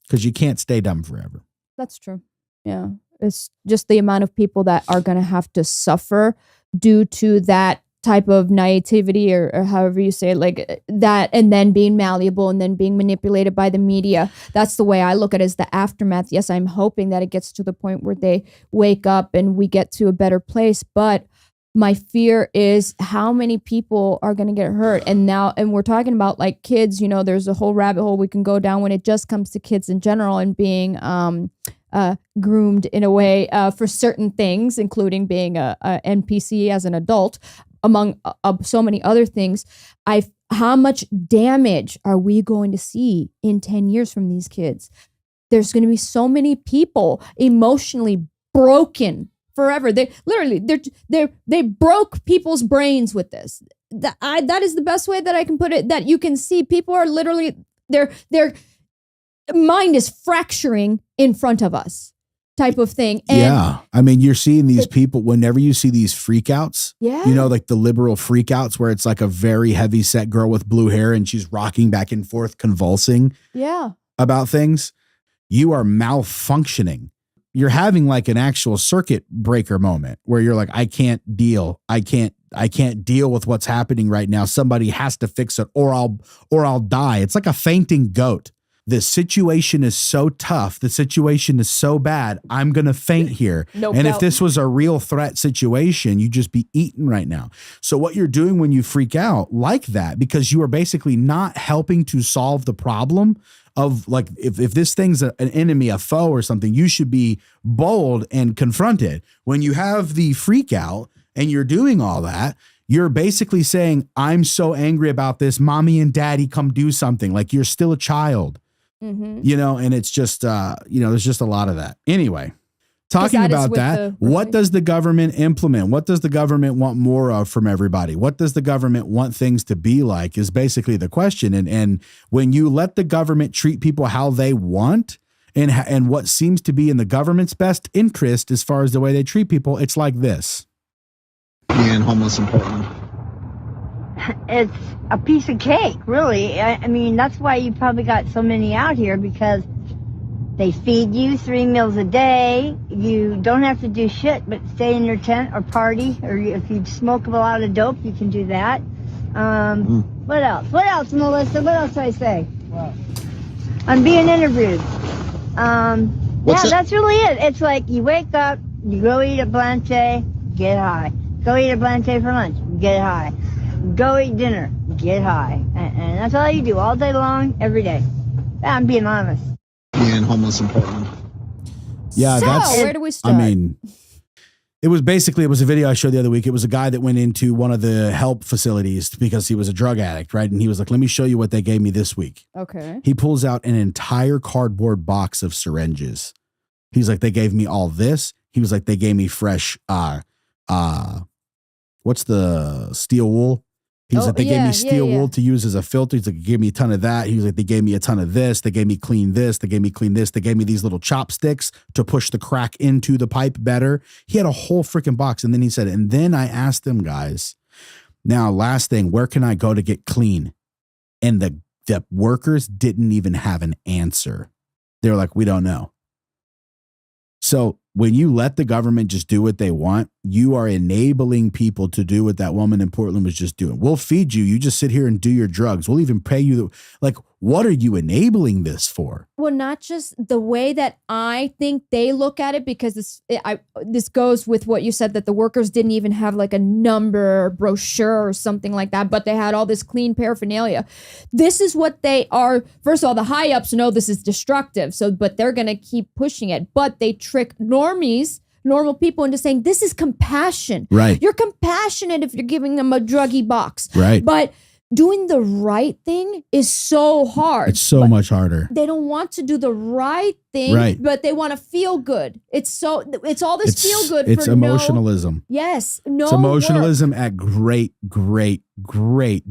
Speaker 1: because you can't stay dumb forever.
Speaker 2: That's true. Yeah. It's just the amount of people that are going to have to suffer due to that type of naivety or however you say it, like that, and then being malleable and then being manipulated by the media. That's the way I look at it, as the aftermath. Yes, I'm hoping that it gets to the point where they wake up and we get to a better place. But my fear is how many people are going to get hurt. And we're talking about like kids, you know, there's a whole rabbit hole we can go down when it just comes to kids in general and being groomed in a way for certain things, including being a NPC as an adult, among so many other things. How much damage are we going to see in 10 years from these kids? There's going to be so many people emotionally broken forever. They broke people's brains with this. That is the best way that I can put it, that you can see people are literally, their mind is fracturing in front of us, type of thing. And
Speaker 1: yeah. I mean, you're seeing these people, whenever you see these freakouts,
Speaker 2: yeah,
Speaker 1: you know, like the liberal freakouts where it's like a very heavy set girl with blue hair and she's rocking back and forth, convulsing about things. You are malfunctioning. You're having like an actual circuit breaker moment where you're like, I can't deal with what's happening right now. Somebody has to fix it or I'll die. It's like a fainting goat. The situation is so tough. The situation is so bad. I'm going to faint here. If this was a real threat situation, you'd just be eaten right now. So what you're doing when you freak out like that, because you are basically not helping to solve the problem of like, if this thing's an enemy, a foe or something, you should be bold and confront it. When you have the freak out and you're doing all that, you're basically saying, I'm so angry about this. Mommy and daddy, come do something. Like you're still a child. You know, and it's just, you know, there's just a lot of that. Anyway, talking about that, what does the government implement? What does the government want more of from everybody? What does the government want things to be like is basically the question. And when you let the government treat people how they want and what seems to be in the government's best interest as far as the way they treat people, it's like this.
Speaker 8: Being homeless in Portland.
Speaker 9: It's a piece of cake, really. I mean, that's why you probably got so many out here, because they feed you 3 meals a day. You don't have to do shit but stay in your tent or party, or if you smoke a lot of dope, you can do that. What else? What else, Melissa? What else do I say? Wow. I'm being interviewed. That's really it. It's like you wake up, you go eat at Blanche, get high. Go eat at Blanche for lunch, get high. Go eat dinner, get high. And that's all you do all day long, every day. I'm being honest.
Speaker 8: Being homeless in Portland.
Speaker 1: Yeah,
Speaker 2: where do we start?
Speaker 1: I mean, it was a video I showed the other week. It was a guy that went into one of the help facilities because he was a drug addict, right? And he was like, let me show you what they gave me this week. Okay. He pulls out an entire cardboard box of syringes. He's like, they gave me all this. He was like, they gave me fresh, what's the steel wool? He was like, they gave me steel wool to use as a filter. He's like, they gave me a ton of that. He was like, they gave me a ton of this. They gave me clean this. They gave me clean this. They gave me these little chopsticks to push the crack into the pipe better. He had a whole freaking box. And then he said, and then I asked them, guys, now last thing, where can I go to get clean? And the workers didn't even have an answer. They were like, we don't know. So when you let the government just do what they want, you are enabling people to do what that woman in Portland was just doing. We'll feed you. You just sit here and do your drugs. We'll even pay you. Like, what are you enabling this for?
Speaker 2: Well, not just the way that I think they look at it, because this goes with what you said, that the workers didn't even have like a number or brochure or something like that, but they had all this clean paraphernalia. This is what they are. First of all, the high ups know this is destructive, but they're going to keep pushing it. But they trick normal people into saying this is compassion.
Speaker 1: Right.
Speaker 2: You're compassionate if you're giving them a druggy box.
Speaker 1: Right.
Speaker 2: But doing the right thing is so hard.
Speaker 1: It's so much harder.
Speaker 2: They don't want to do the right thing, but they want to feel good. It's all this feel good.
Speaker 1: It's emotionalism.
Speaker 2: It's
Speaker 1: emotionalism at great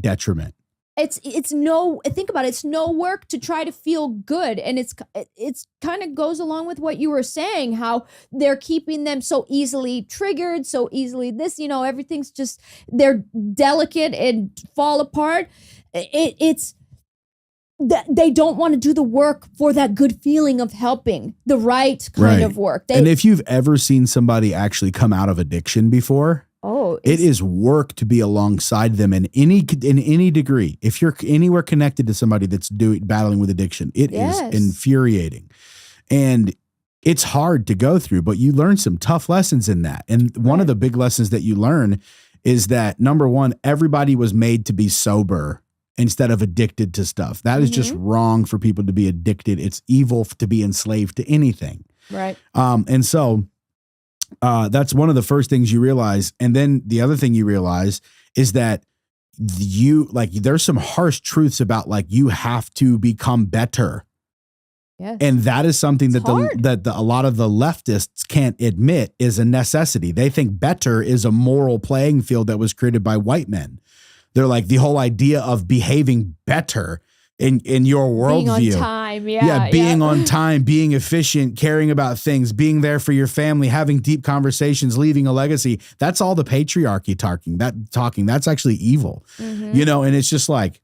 Speaker 1: detriment.
Speaker 2: it's no, think about it, it's no work to try to feel good. And it's kind of goes along with what you were saying, how they're keeping them so easily triggered, so easily this, everything's just, they're delicate and fall apart. It's that they don't want to do the work for that good feeling of helping, the right kind of work.
Speaker 1: And if you've ever seen somebody actually come out of addiction before, it is work to be alongside them in any degree. If you're anywhere connected to somebody that's battling with addiction, it is infuriating. And it's hard to go through, but you learn some tough lessons in that. And one of the big lessons that you learn is that, number one, everybody was made to be sober instead of addicted to stuff. That is just wrong for people to be addicted. It's evil to be enslaved to anything.
Speaker 2: Right.
Speaker 1: And so that's one of the first things you realize. And then the other thing you realize is that there's some harsh truths about you have to become better.
Speaker 2: Yes.
Speaker 1: And that is something that a lot of the leftists can't admit is a necessity. They think better is a moral playing field that was created by white men. They're like, the whole idea of behaving better in your worldview.
Speaker 2: Being on time,
Speaker 1: being on time, being efficient, caring about things, being there for your family, having deep conversations, leaving a legacy. That's all the patriarchy talking. That's actually evil, and it's just like,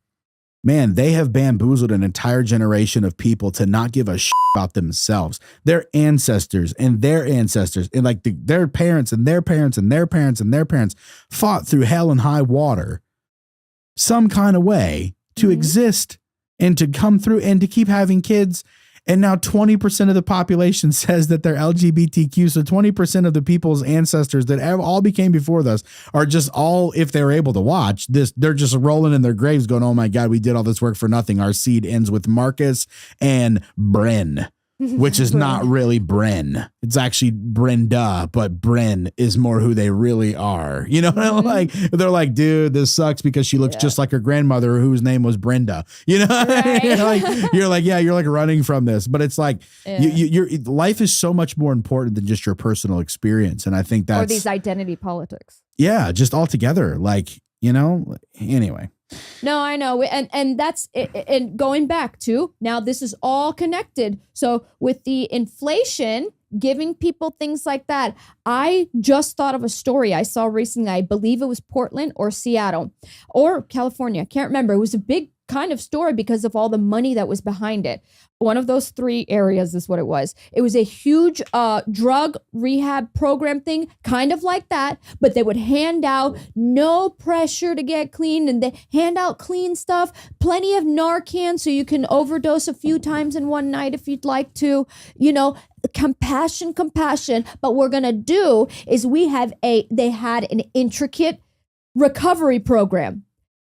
Speaker 1: man, they have bamboozled an entire generation of people to not give a shit about themselves, their ancestors and their ancestors, and their parents and their parents and their parents and their parents fought through hell and high water some kind of way to exist and to come through and to keep having kids. And now 20% of the population says that they're LGBTQ. So 20% of the people's ancestors that all became before us are just all, if they're able to watch this, they're just rolling in their graves going, oh my God, we did all this work for nothing. Our seed ends with Marcus and Bren, which is not really Bren. It's actually Brenda, but Bren is more who they really are. They're like, dude, this sucks because she looks just like her grandmother whose name was Brenda.
Speaker 2: Right.
Speaker 1: you're like running from this, but it's like your life is so much more important than just your personal experience. And I think that's,
Speaker 2: or these identity politics.
Speaker 1: Yeah, just altogether. Anyway.
Speaker 2: No, I know. And that's it. And going back to now, this is all connected. So with the inflation, giving people things like that, I just thought of a story I saw recently. I believe it was Portland or Seattle or California. I can't remember. It was a big kind of story because of all the money that was behind it. One of those three areas is what it was. It was a huge drug rehab program thing, kind of like that, but they would hand out no pressure to get clean, and they hand out clean stuff, plenty of Narcan so you can overdose a few times in one night if you'd like to, compassion. But what we're going to do is they had an intricate recovery program.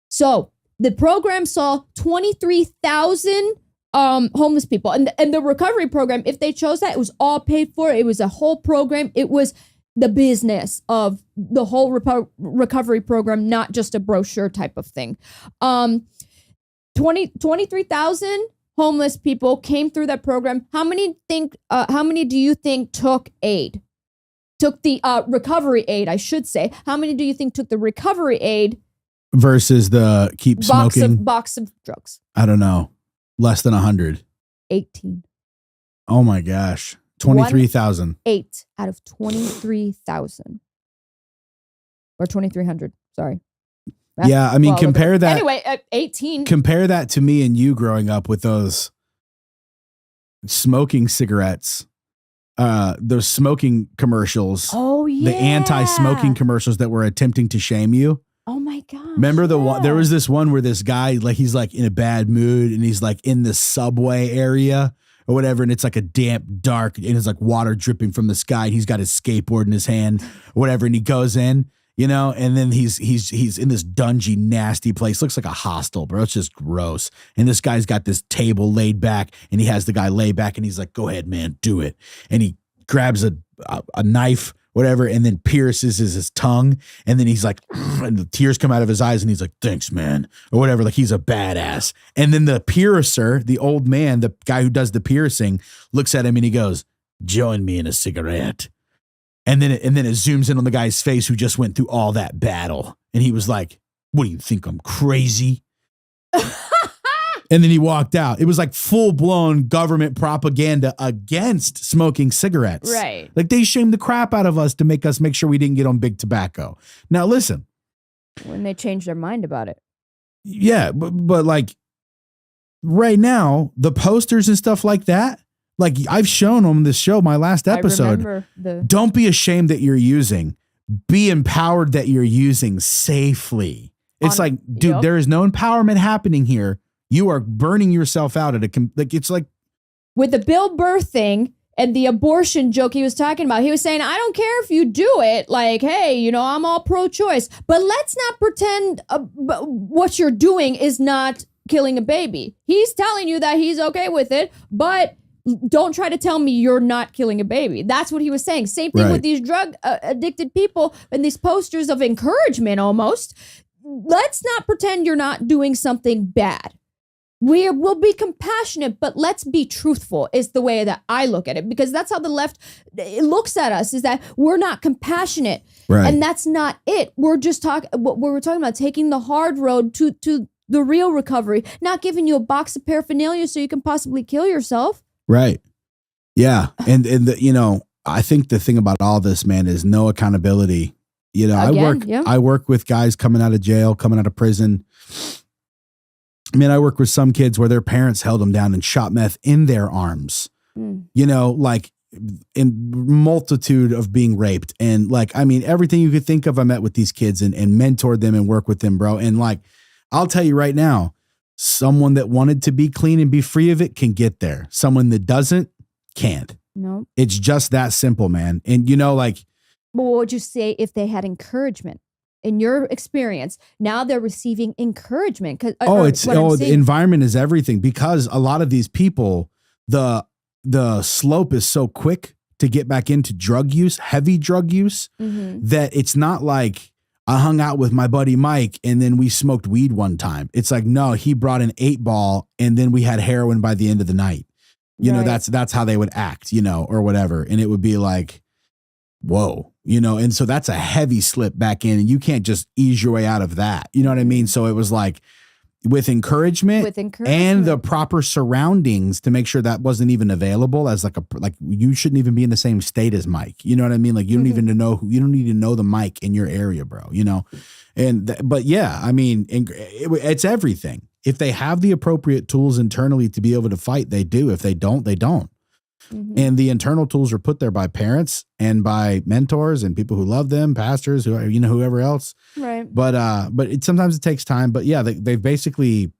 Speaker 2: So the program saw 23,000 homeless people, and the recovery program, if they chose that, it was all paid for. It was a whole program. It was the business of the whole recovery program, not just a brochure type of thing. 23,000 homeless people came through that program. How many do you think took aid? Took the recovery aid, I should say. How many do you think took the recovery aid
Speaker 1: versus the keep smoking
Speaker 2: box of drugs?
Speaker 1: I don't know. Less than 100.
Speaker 2: 18.
Speaker 1: Oh my gosh. 23,000.
Speaker 2: 8 out of 23,000. Or 2,300. Sorry.
Speaker 1: Yeah, I mean, compare that.
Speaker 2: Anyway, 18.
Speaker 1: Compare that to me and you growing up with those smoking cigarettes, those smoking commercials.
Speaker 2: Oh, yeah.
Speaker 1: The anti-smoking commercials that were attempting to shame you.
Speaker 2: Oh my God.
Speaker 1: Remember one? There was this one where this guy, he's in a bad mood and he's in the subway area or whatever. And it's a damp, dark, and it's water dripping from the sky. And he's got his skateboard in his hand or whatever. And he goes in, and then he's in this dungy, nasty place. Looks like a hostel, bro. It's just gross. And this guy's got this table laid back and he has the guy lay back and he's like, go ahead, man, do it. And he grabs a knife, whatever, and then pierces his tongue, and then he's like, and the tears come out of his eyes, and he's like, thanks, man, or whatever, he's a badass. And then the piercer, the old man, the guy who does the piercing, looks at him and he goes, join me in a cigarette. And then it zooms in on the guy's face who just went through all that battle, and he was like, what do you think, I'm crazy? And then he walked out. It was like full-blown government propaganda against smoking cigarettes.
Speaker 2: Right.
Speaker 1: Like they shamed the crap out of us to make us make sure we didn't get on big tobacco. Now listen.
Speaker 2: When they changed their mind about it.
Speaker 1: Yeah, but like right now, the posters and stuff like that, like I've shown on this show, my last episode, don't be ashamed that you're using. Be empowered that you're using safely. It's like, dude, there is no empowerment happening here. You are burning yourself out at it's like
Speaker 2: with the Bill Burr thing and the abortion joke he was talking about. He was saying, I don't care if you do it. Like, hey, I'm all pro-choice, but let's not pretend what you're doing is not killing a baby. He's telling you that he's okay with it, but don't try to tell me you're not killing a baby. That's what he was saying. Same thing with these drug addicted people and these posters of encouragement almost. Let's not pretend you're not doing something bad. We will be compassionate, but let's be truthful is the way that I look at it, because that's how the left looks at us, is that we're not compassionate.
Speaker 1: Right.
Speaker 2: And that's not it. We're just what we're talking about, taking the hard road to the real recovery, not giving you a box of paraphernalia so you can possibly kill yourself.
Speaker 1: Right. Yeah. And I think the thing about all this, man, is no accountability. I work with guys coming out of jail, coming out of prison. I mean, I work with some kids where their parents held them down and shot meth in their arms, like in multitude of being raped. And like, I mean, everything you could think of, I met with these kids and mentored them and work with them, bro. And like, I'll tell you right now, someone that wanted to be clean and be free of it can get there. Someone that doesn't can't.
Speaker 2: No,
Speaker 1: it's just that simple, man. And like,
Speaker 2: but what would you say if they had encouragement? In your experience, now they're receiving encouragement.
Speaker 1: The environment is everything, because a lot of these people, the slope is so quick to get back into drug use, heavy drug use, that it's not like I hung out with my buddy Mike and then we smoked weed one time. It's like, no, he brought an 8-ball and then we had heroin by the end of the night. That's how they would act, or whatever. And it would be like, whoa, and so that's a heavy slip back in, and you can't just ease your way out of that. You know what I mean? So it was like with encouragement and the proper surroundings to make sure that wasn't even available as like you shouldn't even be in the same state as Mike. You know what I mean? Like you don't even know, you don't need to know the Mike in your area, bro, but yeah, I mean, it's everything. If they have the appropriate tools internally to be able to fight, they do. If they don't, they don't. And the internal tools are put there by parents and by mentors and people who love them, pastors, whoever else.
Speaker 2: Right.
Speaker 1: But sometimes it takes time. But yeah, they've basically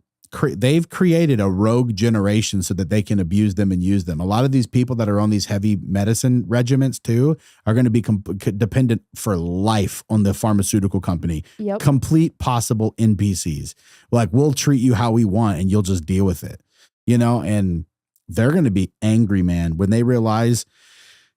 Speaker 1: they've created a rogue generation so that they can abuse them and use them. A lot of these people that are on these heavy medicine regimens too are going to be dependent for life on the pharmaceutical company.
Speaker 2: Yep.
Speaker 1: Complete possible NPCs. Like, we'll treat you how we want and you'll just deal with it, and they're going to be angry, man, when they realize,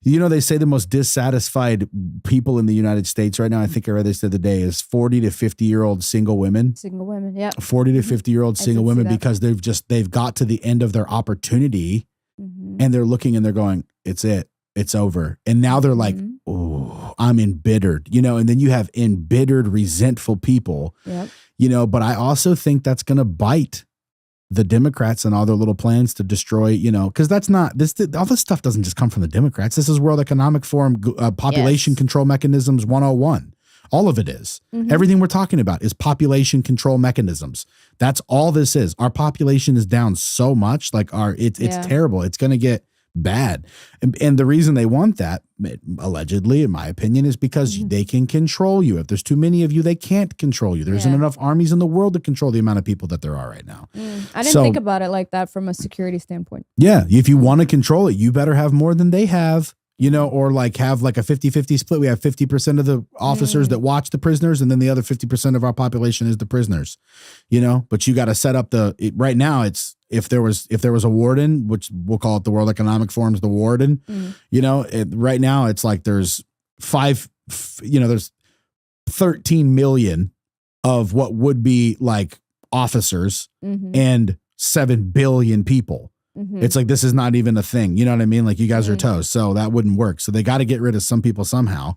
Speaker 1: they say the most dissatisfied people in the United States right now, I think I read this the other day, is 40 to 50-year-old single women. Single women, yeah. 40 to 50-year-old single women, because they've got to the end of their opportunity and they're looking and they're going, it's it. It's over. And now they're like, oh, I'm embittered, and then you have embittered, resentful people, but I also think that's going to bite the Democrats and all their little plans to destroy, because that's not all this stuff doesn't just come from the Democrats. This is World Economic Forum, population control mechanisms 101. All of it is. Everything we're talking about is population control mechanisms. That's all this is. Our population is down so much, like it's terrible. It's going to get bad. And the reason they want that, allegedly, in my opinion, is because they can control you. If there's too many of you, they can't control you. There isn't enough armies in the world to control the amount of people that there are right now.
Speaker 2: I didn't think about it like that from a security standpoint.
Speaker 1: Yeah. If you want to control it, you better have more than they have. Or like have like a 50-50 split. We have 50% of the officers that watch the prisoners, and then the other 50% of our population is the prisoners, but you got to set up right now. It's, if there was a warden, which we'll call it the World Economic Forum's the warden, right now it's like there's there's 13 million of what would be like officers and 7 billion people. It's like, this is not even a thing. You know what I mean? Like, you guys are toast. So that wouldn't work. So they got to get rid of some people somehow.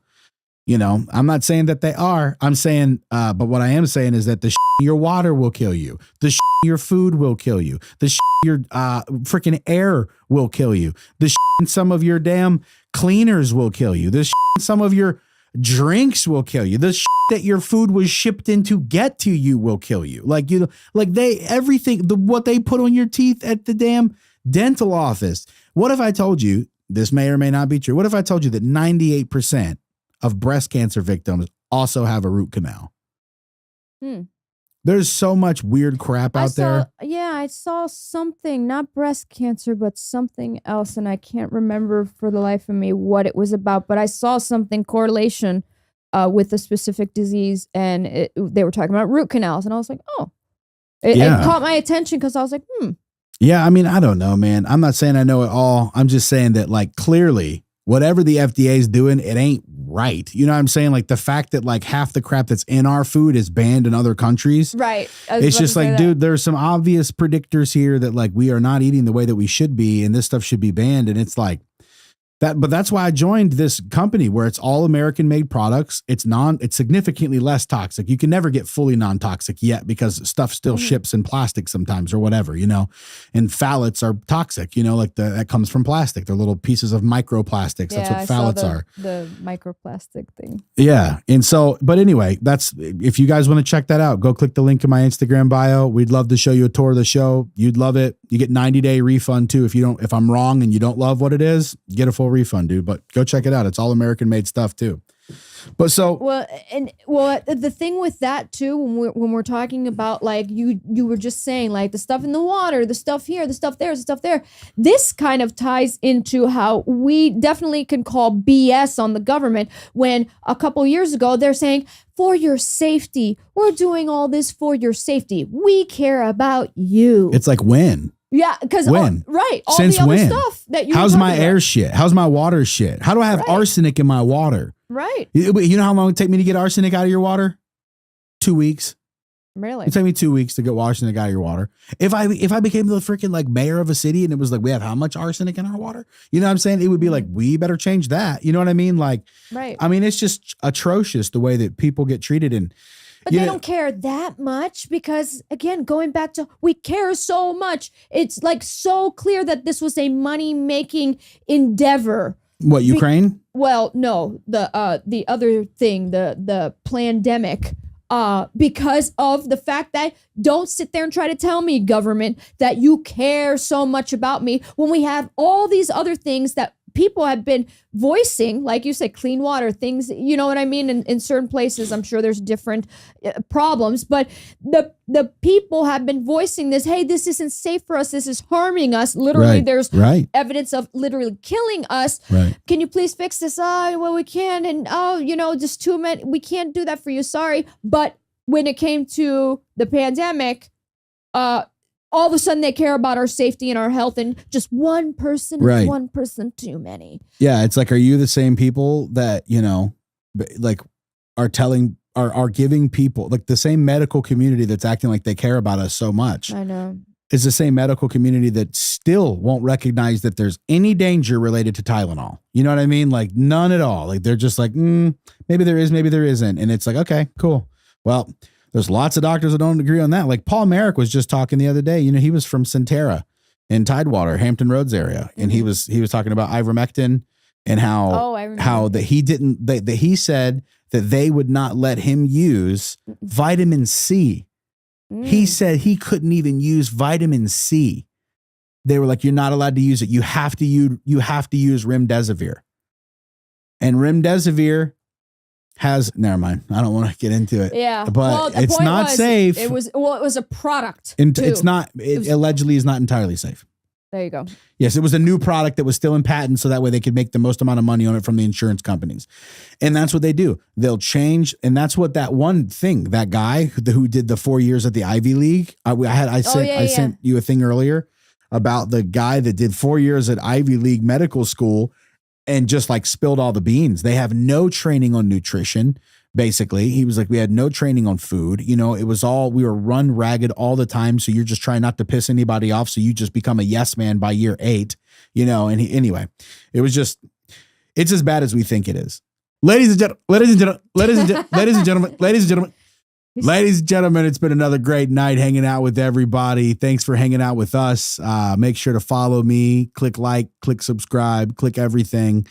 Speaker 1: You know, I'm not saying that they are. I'm saying, but what I am saying is that the in your water will kill you. The in your food will kill you. The in your freaking air will kill you. The in some of your damn cleaners will kill you. The in some of your drinks will kill you. The that your food was shipped in to get to you will kill you. Like, you know, like what they put on your teeth at the damn dental office. What if I told you, this may or may not be true, what if I told you that 98% of breast cancer victims also have a root canal? There's so much weird crap out there.
Speaker 2: Yeah, I saw something, not breast cancer, but something else, and I can't remember for the life of me what it was about, but I saw something correlation with a specific disease, and they were talking about root canals, and I was like, oh. It caught my attention because I was like,
Speaker 1: Yeah, I mean, I don't know, man. I'm not saying I know it all. I'm just saying that, like, clearly, whatever the FDA is doing, it ain't right. You know what I'm saying? Like, the fact that, like, half the crap that's in our food is banned in other countries.
Speaker 2: Right.
Speaker 1: It's just like, dude, there's some obvious predictors here that, like, we are not eating the way that we should be, and this stuff should be banned. And it's like, but that's why I joined this company where it's all American made products. It's significantly less toxic. You can never get fully non-toxic yet because stuff still ships in plastic sometimes or whatever, you know, and phthalates are toxic, you know, like that comes from plastic. They're little pieces of microplastics. That's what phthalates are.
Speaker 2: The microplastic thing.
Speaker 1: Yeah. And so, but anyway, if you guys want to check that out, go click the link in my Instagram bio. We'd love to show you a tour of the show. You'd love it. You get 90-day refund too. If I'm wrong and you don't love what it is, get a full refund, dude, but go check it out. It's all American made stuff too. But so
Speaker 2: the thing with that too, when we're talking about, like, you were just saying, like, the stuff in the water, the stuff here, the stuff there, the stuff there, this kind of ties into how we definitely can call BS on the government when a couple years ago they're saying, for your safety, we're doing all this for your safety. We care about you.
Speaker 1: It's like, when?
Speaker 2: Yeah, because
Speaker 1: when?
Speaker 2: Right. All
Speaker 1: Since
Speaker 2: the other
Speaker 1: when?
Speaker 2: stuff that you
Speaker 1: How's my air
Speaker 2: about.
Speaker 1: shit? How's my water shit? How do I have arsenic in my water?
Speaker 2: Right.
Speaker 1: You know how long it take me to get arsenic out of your water? 2 weeks.
Speaker 2: Really?
Speaker 1: It take me 2 weeks to get arsenic out of your water. If I became the freaking, like, mayor of a city and it was like, we have how much arsenic in our water? You know what I'm saying? It would be like, we better change that. You know what I mean? Like,
Speaker 2: right.
Speaker 1: I mean, it's just atrocious the way that people get treated.
Speaker 2: But they don't care that much because, again, going back to, we care so much. It's like so clear that this was a money-making endeavor.
Speaker 1: What, Ukraine?
Speaker 2: Well, no, the other thing, the pandemic, because of the fact that, don't sit there and try to tell me, government, that you care so much about me when we have all these other things that people have been voicing, like you said, clean water, things, you know what I mean? In certain places, I'm sure there's different problems, but the people have been voicing this, hey, this isn't safe for us, this is harming us. Literally, there's evidence of literally killing us.
Speaker 1: Right.
Speaker 2: Can you please fix this? Well, we can, and just too many, we can't do that for you, sorry. But when it came to the pandemic, all of a sudden they care about our safety and our health, and just one person is one person too many.
Speaker 1: Yeah, it's like, are you the same people that, you know, like, are giving people, like, the same medical community that's acting like they care about us so much?
Speaker 2: I know.
Speaker 1: Is the same medical community that still won't recognize that there's any danger related to Tylenol. You know what I mean? Like, none at all. Like, they're just like, maybe there is, maybe there isn't. And it's like, okay, cool. Well, there's lots of doctors that don't agree on that. Like, Paul Merrick was just talking the other day. You know, he was from Centera in Tidewater, Hampton Roads area. And he was talking about ivermectin and how that he said that they would not let him use vitamin C. He said he couldn't even use vitamin C. They were like, you're not allowed to use it. You have to use remdesivir. And remdesivir never mind. I don't want to get into it.
Speaker 2: Yeah.
Speaker 1: But it's not safe.
Speaker 2: It was a product.
Speaker 1: It allegedly is not entirely safe.
Speaker 2: There you go.
Speaker 1: Yes, it was a new product that was still in patent, so that way they could make the most amount of money on it from the insurance companies. And that's what they do. They'll change. And that's what that one thing, that guy who did the 4 years at the Ivy League. I sent you a thing earlier about the guy that did 4 years at Ivy League medical school and just, like, spilled all the beans. They have no training on nutrition. Basically, he was like, we had no training on food. You know, it was we were run ragged all the time. So you're just trying not to piss anybody off. So you just become a yes man by year 8, you know, and anyway, it's as bad as we think it is. Ladies and gentlemen, it's been another great night hanging out with everybody. Thanks for hanging out with us. Make sure to follow me, click like, click subscribe, click everything.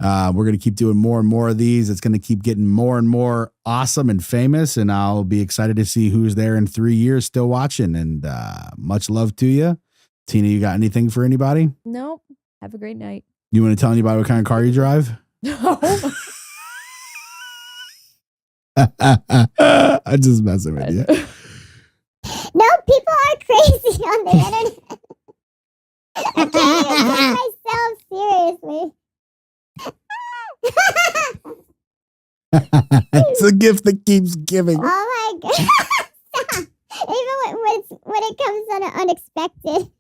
Speaker 1: We're going to keep doing more and more of these. It's going to keep getting more and more awesome and famous. And I'll be excited to see who's there in 3 years still watching. And much love to you. Tina, you got anything for anybody?
Speaker 2: Nope. Have a great night.
Speaker 1: You want to tell anybody what kind of car you drive?
Speaker 2: No.
Speaker 1: I'm just messing with you.
Speaker 10: No, people are crazy on the internet. I can't even take myself seriously.
Speaker 1: It's a gift that keeps giving.
Speaker 10: Oh my god! Even when it comes unexpected,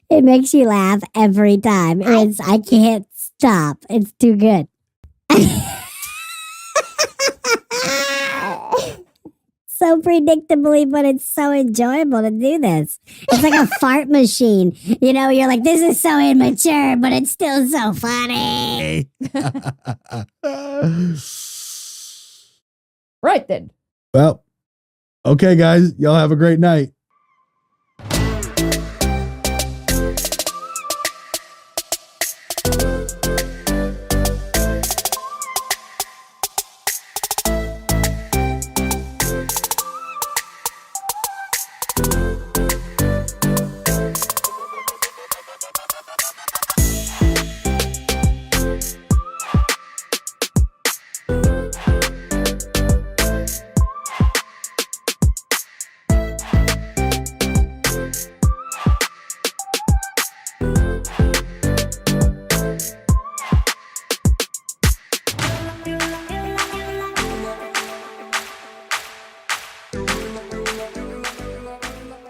Speaker 10: it makes you laugh every time. I can't stop. It's too good. So predictably, but it's so enjoyable to do this. It's like a fart machine. You know, you're like, this is so immature, but it's still so funny.
Speaker 2: Right then.
Speaker 1: Well, okay, guys. Y'all have a great night.